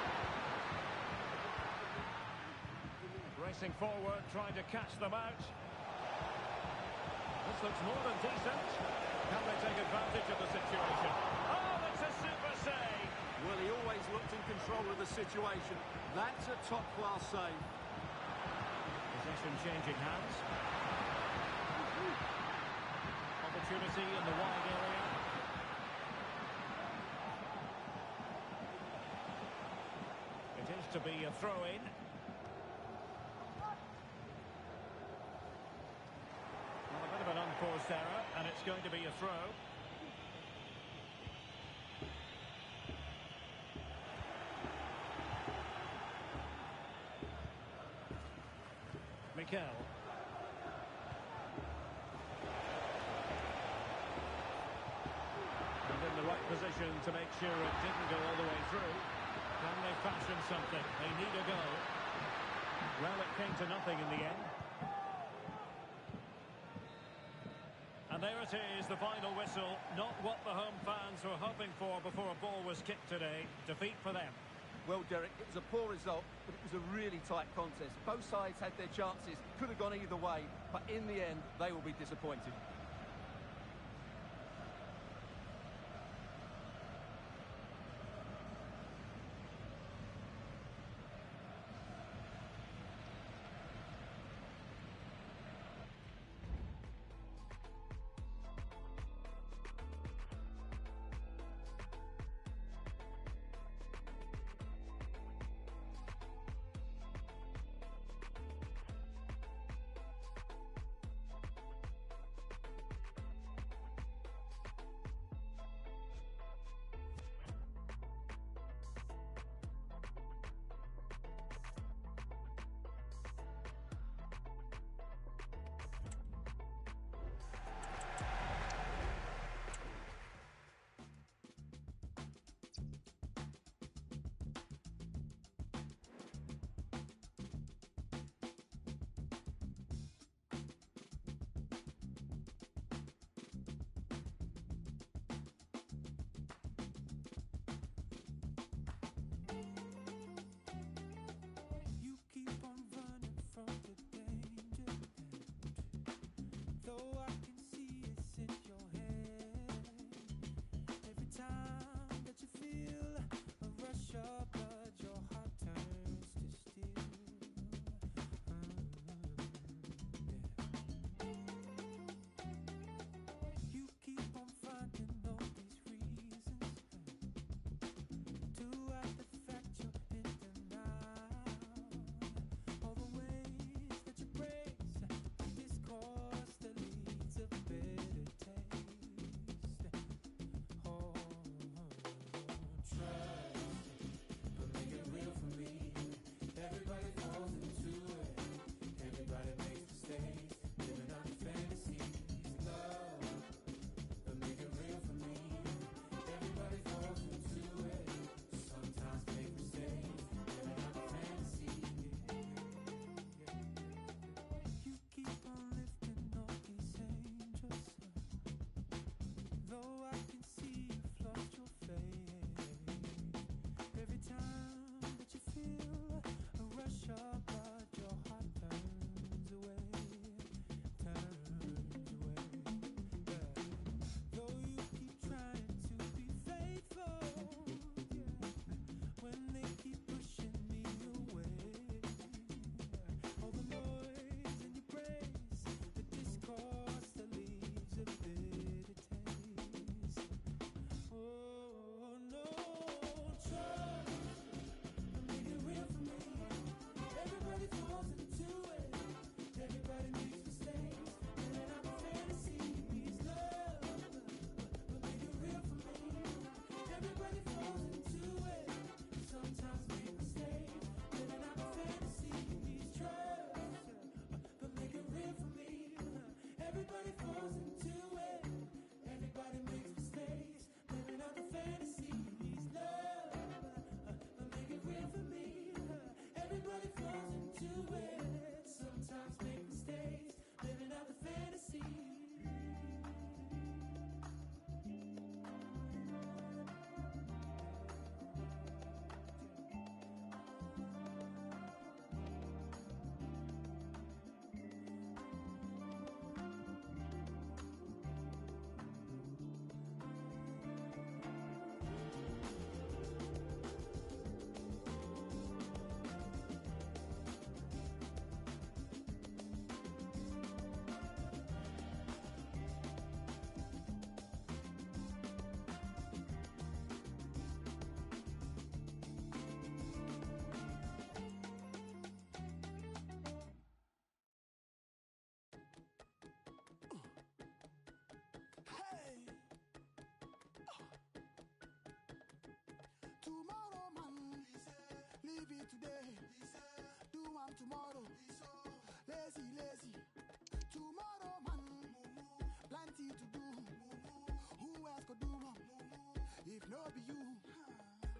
Racing forward, trying to catch them out. This looks more than decent. Can they take advantage of the situation? Oh, that's a super save!
Well, he always looked in control of the situation. That's a top-class save.
Possession changing hands. Opportunity in the wide area. It is to be a throw-in. Well, a bit of an unforced error, and it's going to be a throw. Mikel. And in the right position to make sure it didn't go all the way through. Can they fashion something? They need a goal. Well, it came to nothing in the end. And there it is, the final whistle. Not what the home fans were hoping for before a ball was kicked today. Defeat for them.
Well, Derek, it was a poor result, but it was a really tight contest. Both sides had their chances, could have gone either way, but in the end, they will be disappointed.
Live it today, do one tomorrow. Lazy, lazy. Tomorrow, man, plenty to do. Who else could do more? If no be you.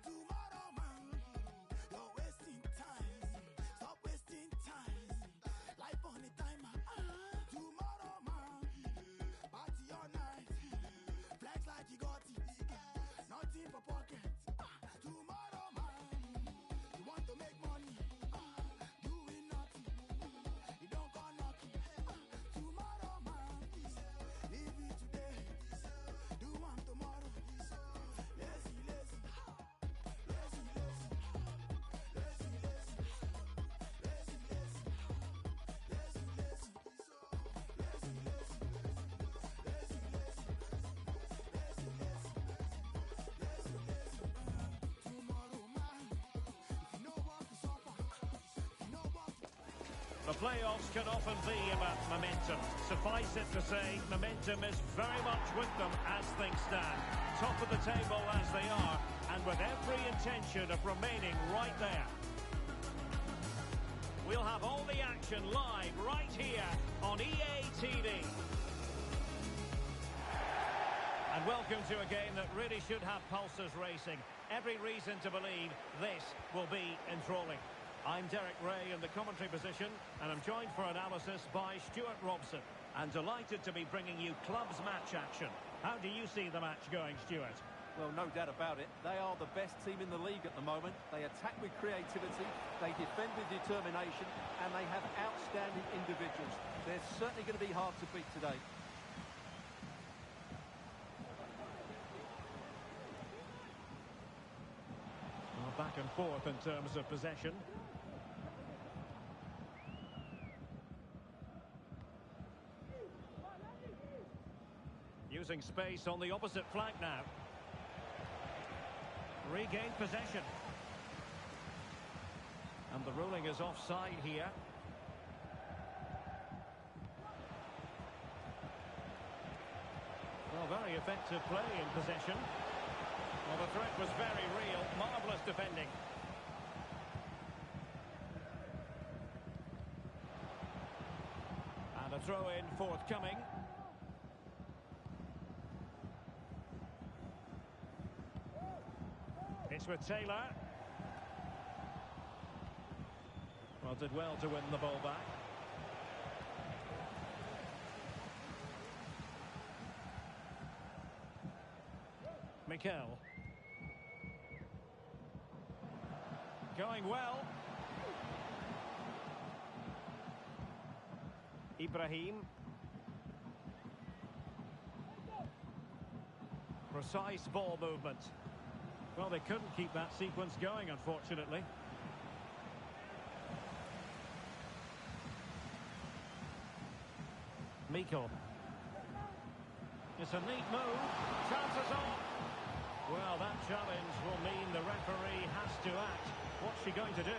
Tomorrow, man, you're wasting time. Stop wasting time. Life on a timer. Tomorrow, man, party all night. Flex like you got it. Nothing for pocket. Tomorrow, man, you want to make money. Doing nothing. You don't go knocking. Tomorrow, man, live it today. Do one tomorrow. Lazy, lazy. Lazy, lazy. Lazy, lazy. Lazy, lazy. Lazy, lazy. Lazy, lazy. Lazy, lazy. Lazy, lazy. Lazy, lazy. Tomorrow, man, if you know what to suffer, if you know what to...
The playoffs can often be about momentum. Suffice it to say, momentum is very much with them as things stand. Top of the table as they are, and with every intention of remaining right there. We'll have all the action live right here on EA TV. And welcome to a game that really should have pulses racing. Every reason to believe this will be enthralling. I'm Derek Ray in the commentary position, and I'm joined for analysis by Stuart Robson. And delighted to be bringing you clubs match action. How do you see the match going, Stuart?
Well, no doubt about it. They are the best team in the league at the moment. They attack with creativity, they defend with determination, and they have outstanding individuals. They're certainly going to be hard to beat today.
Well, back and forth in terms of possession. Using space on the opposite flank now. Regained possession. And the ruling is offside here. Well, very effective play in possession. Well, the threat was very real. Marvellous defending. And a throw-in forthcoming. It's with Taylor. Well, did well to win the ball back. Mikel. Going well. Ibrahim. Precise ball movement. Well, they couldn't keep that sequence going, unfortunately. Mikel. It's a neat move. Chances on. Well, that challenge will mean the referee has to act. What's she going to do?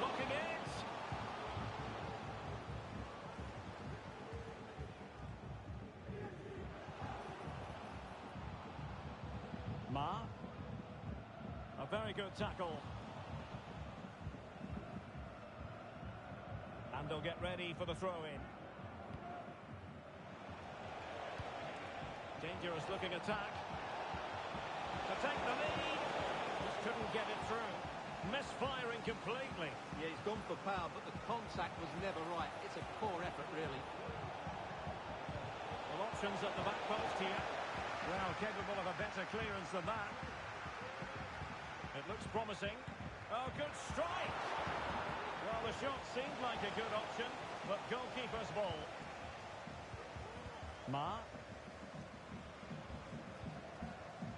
Looking it. Ma. A very good tackle. And they'll get ready for the throw-in. Dangerous looking attack. To take the lead. Just couldn't get it through. Misfiring completely.
Yeah, he's gone for power, but the contact was never right. It's a poor effort, really.
Well, options at the back post here. Well, capable of a better clearance than that. It looks promising. Oh, good strike! Well, the shot seemed like a good option, but goalkeeper's ball. Ma.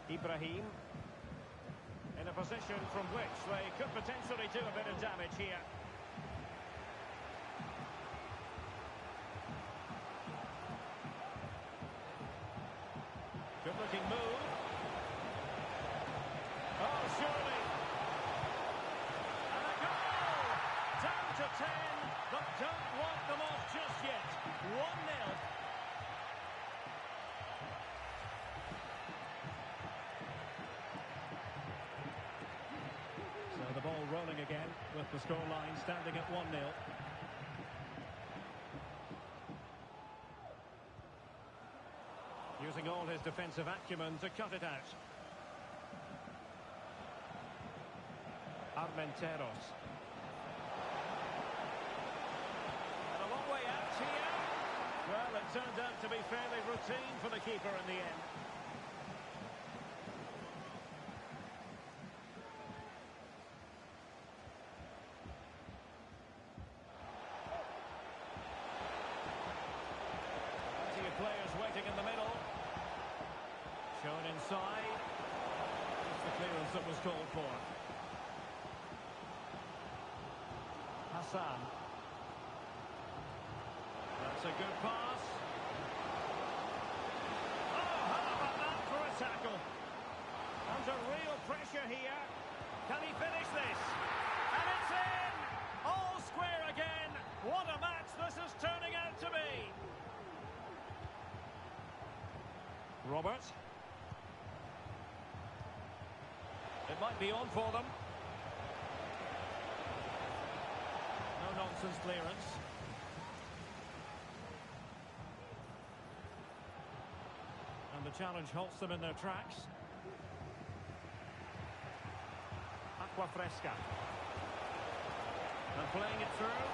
Ibrahim. In a position from which they could potentially do a bit of damage here. Good looking move. 10, but don't want them off just yet. 1-0. So the ball rolling again with the scoreline standing at 1-0. Using all his defensive acumen to cut it out. Armenteros. And a long way out here. Well, it turned out to be fairly routine for the keeper in the end. Plenty of players waiting in the middle. Shown inside. That's the clearance that was called for. Hassan. That's a good pass. Oh, how about that for a tackle? Under real pressure here. Can he finish this? And it's in! All square again. What a match this is turning out to be. Robert. It might be on for them. No-nonsense clearance. And the challenge halts them in their tracks. Aqua Fresca. And playing it through.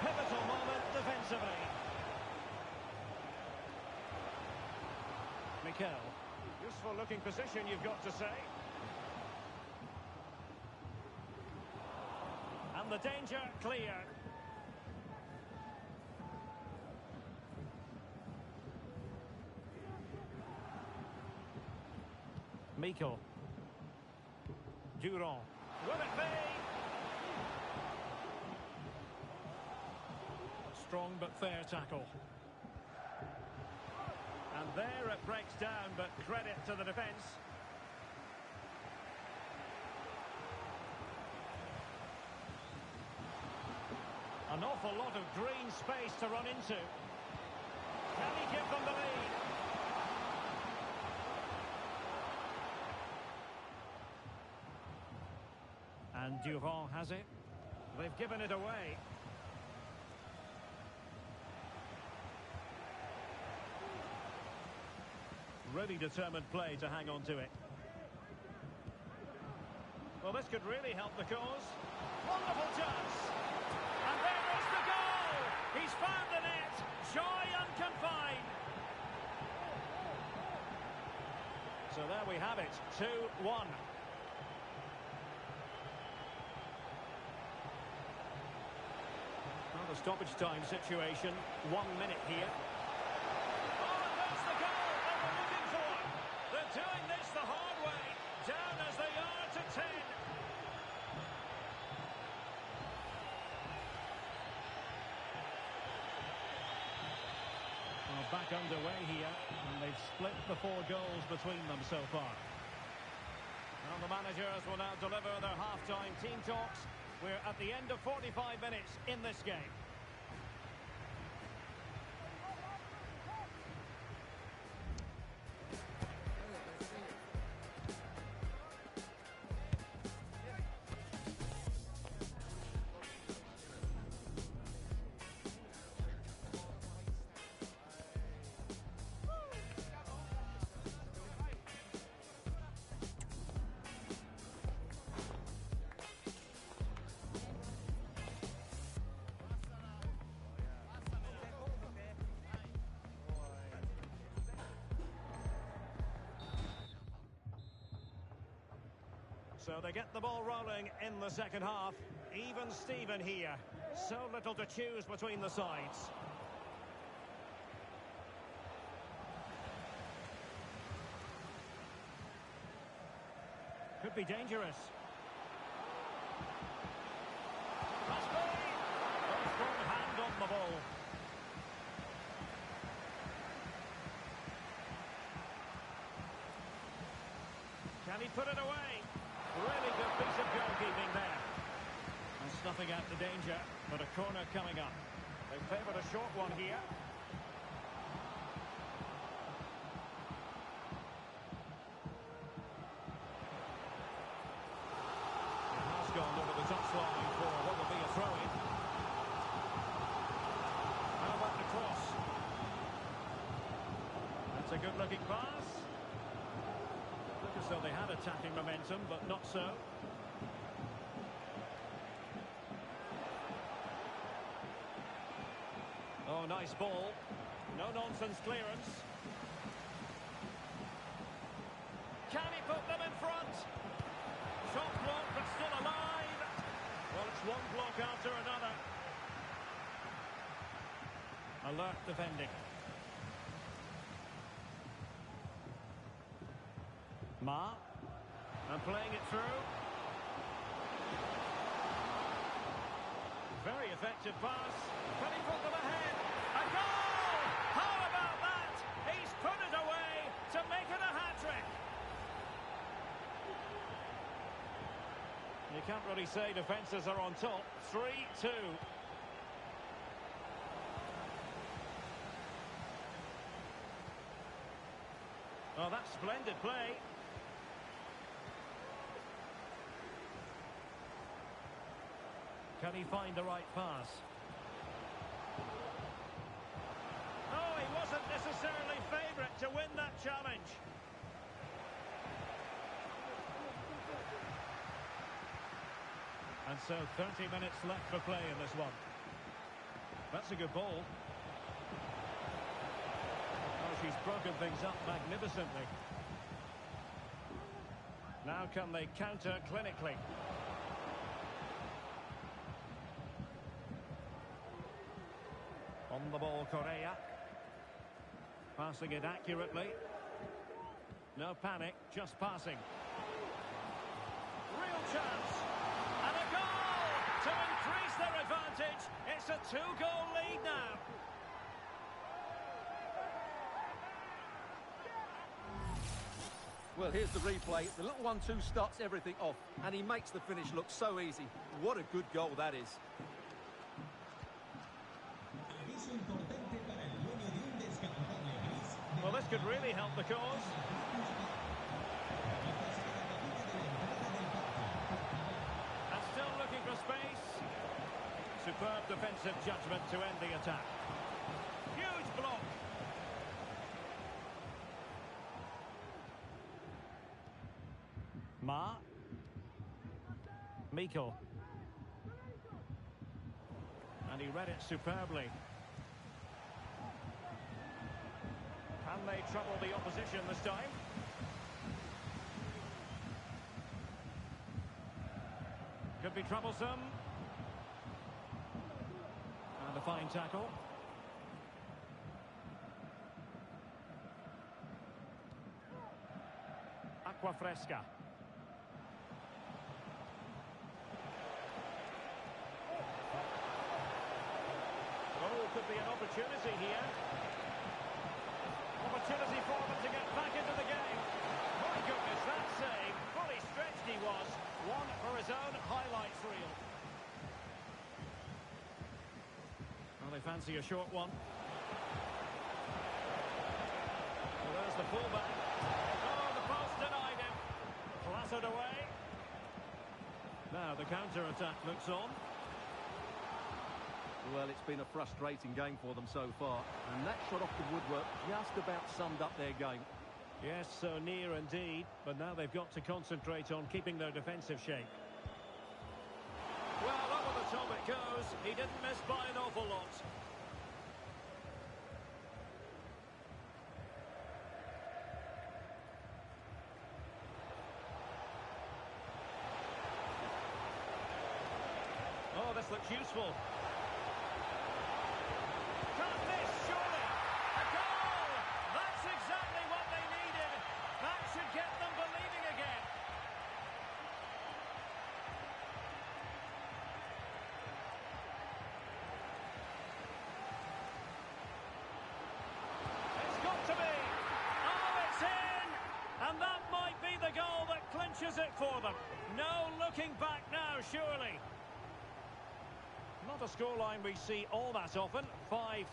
Pivotal moment defensively. Mikel. Useful looking position, you've got to say. And the danger clear. Mikel. Durand. Will it be? Strong but fair tackle. And there it breaks down, but credit to the defence. An awful lot of green space to run into. Can he give them the lead? And Durand has it. They've given it away. Really determined play to hang on to it. Well, this could really help the cause. Wonderful chance. And there is the goal. He's found the net. Joy unconfined. So there we have it. 2-1. Well, the stoppage time situation. 1 minute here. Doing this the hard way, down as they are to 10. Well, back underway here, and they've split the 4 goals between them so far. Well, the managers will now deliver their half-time team talks. We're at the end of 45 minutes in this game. So they get the ball rolling in the second half. Even Steven here. So little to choose between the sides. Could be dangerous. Must be. A strong hand on the ball. Can he put it away? Piece of goalkeeping there. And snuffing out the danger, but a corner coming up. They favoured a short one here. It has gone over the touchline for what will be a throw-in. How about the cross? That's a good-looking pass. Look as though they had attacking momentum, but not so. Oh, nice ball. No-nonsense clearance. Can he put them in front? Shot blocked, but still alive. Well, it's one block after another. Alert defending. Ma. And playing it through. Very effective pass. Can he put them ahead? A goal! How about that? He's put it away to make it a hat-trick. You can't really say defences are on top. 3-2. Oh, that's splendid play. Can he find the right pass? Oh, he wasn't necessarily favourite to win that challenge. And so 30 minutes left for play in this one. That's a good ball. Oh, she's broken things up magnificently. Now can they counter clinically? On the ball, Correa. Passing it accurately. No panic, just passing. Real chance. And a goal to increase their advantage. It's a two-goal lead now.
Well, here's the replay. The little 1-2 starts everything off, and he makes the finish look so easy. What a good goal that is.
Well, this could really help the cause. And still looking for space. Superb defensive judgment to end the attack. Huge block. Ma. Mikel. And he read it superbly. Can they trouble the opposition this time? Could be troublesome. And a fine tackle. Aquafresca. Oh, could be an opportunity here. Opportunity for them to get back into the game. My goodness, that save. Fully stretched he was. One for his own highlights reel. Well, they fancy a short one. Well, there's the fullback. Oh, the post denied him. Clattered away. Now the counter-attack looks on.
Well, it's been a frustrating game for them so far, and that shot off the woodwork just about summed up their game.
Yes, so near indeed, but now they've got to concentrate on keeping their defensive shape. Well, over the top it goes. He didn't miss by an awful lot. Oh, this looks useful. Can't miss, surely. A goal! That's exactly what they needed. That should get them believing again. It's got to be. Oh, it's in! And that might be the goal that clinches it for them. No looking back now, surely. Not a scoreline we see all that often. 5-3.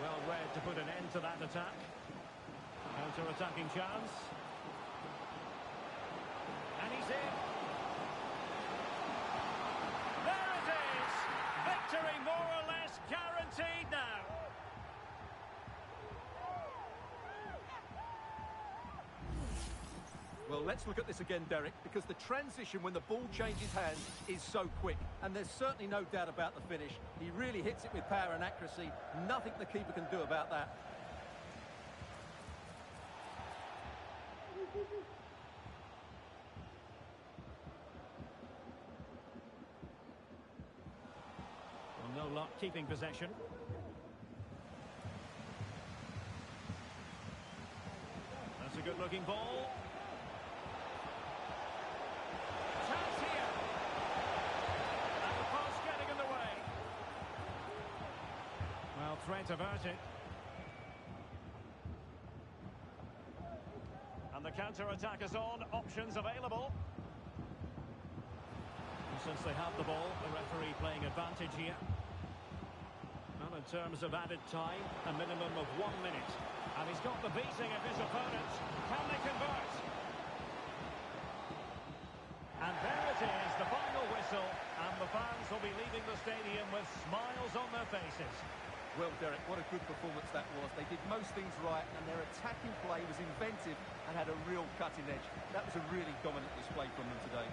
Well read to put an end to that attack. Counter-attacking chance. And he's in. There it is! Victory more or less guaranteed now.
Well, let's look at this again, Derek, because the transition when the ball changes hands is so quick. And there's certainly no doubt about the finish. He really hits it with power and accuracy. Nothing the keeper can do about that.
Well, no luck keeping possession. That's a good-looking ball. Chance here. And the post getting in the way. Well, threat averted. And the counter-attack is on. Options available. And since they have the ball, the referee playing advantage here. Well, in terms of added time, a minimum of 1 minute. And he's got the beating of his opponents. Can they convert? And there it is, the final whistle. And the fans will be leaving the stadium with smiles on their faces.
Well, Derek, what a good performance that was. They did most things right, and their attacking play was inventive and had a real cutting edge. That was a really dominant display from them today.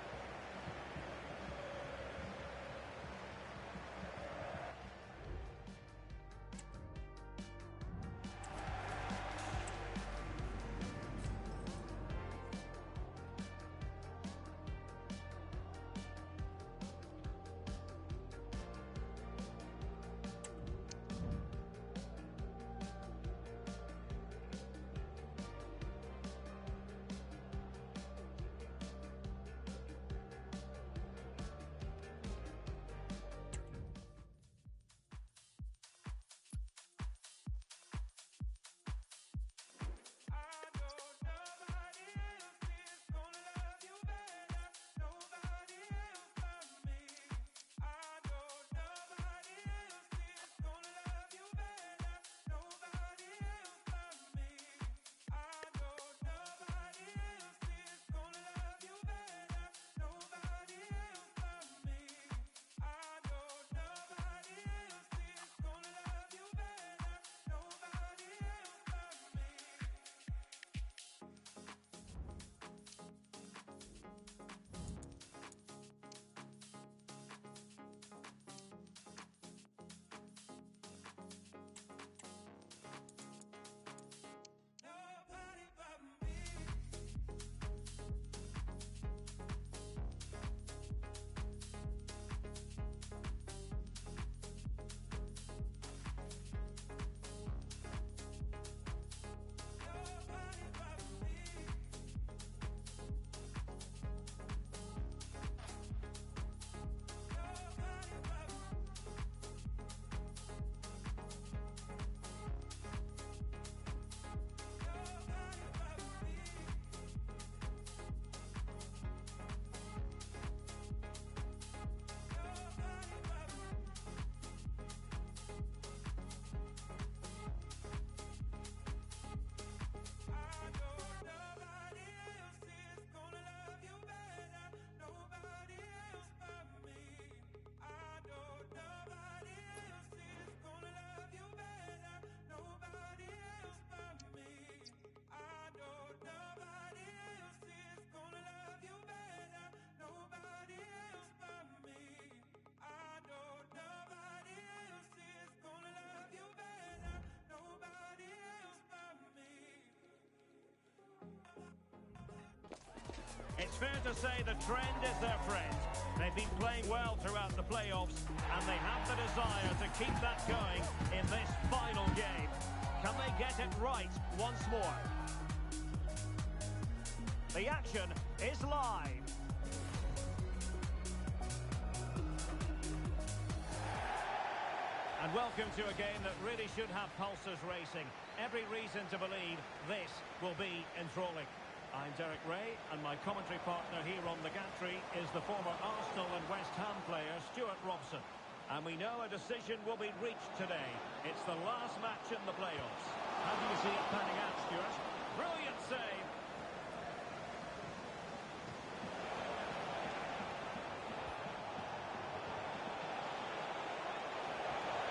It's fair to say the trend is their friend. They've been playing well throughout the playoffs, and they have the desire to keep that going in this final game. Can they get it right once more? The action is live. And welcome to a game that really should have pulses racing. Every reason to believe this will be enthralling. I'm Derek Ray, and my commentary partner here on the gantry is the former Arsenal and West Ham player Stuart Robson. And we know a decision will be reached today. It's the last match in the playoffs. How do you see it panning out, Stuart? Brilliant save.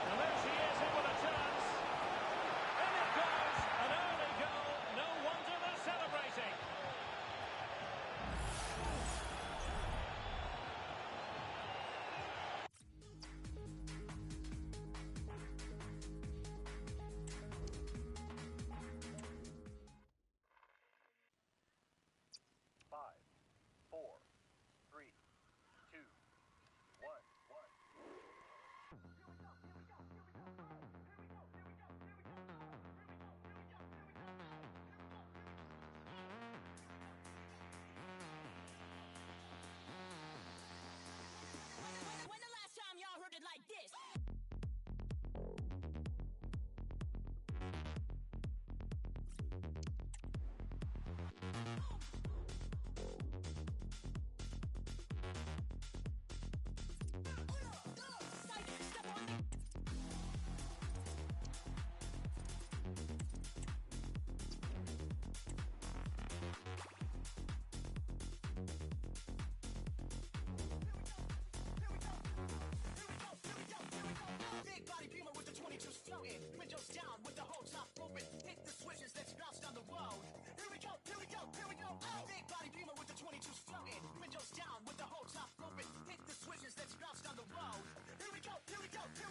And there she is in with a chance. In it goes, an early goal. No wonder they're celebrating.
When the last time y'all heard it like this? Big body beamer with the 22s floating, windows down with the whole top open. Hit the switches, let's bounce down the road. Here we go, here we go, here we go. Oh. Big body beamer with the 22s floating, windows down with the whole top open. Hit the switches, let's bounce down the road. Here we go, here we go, here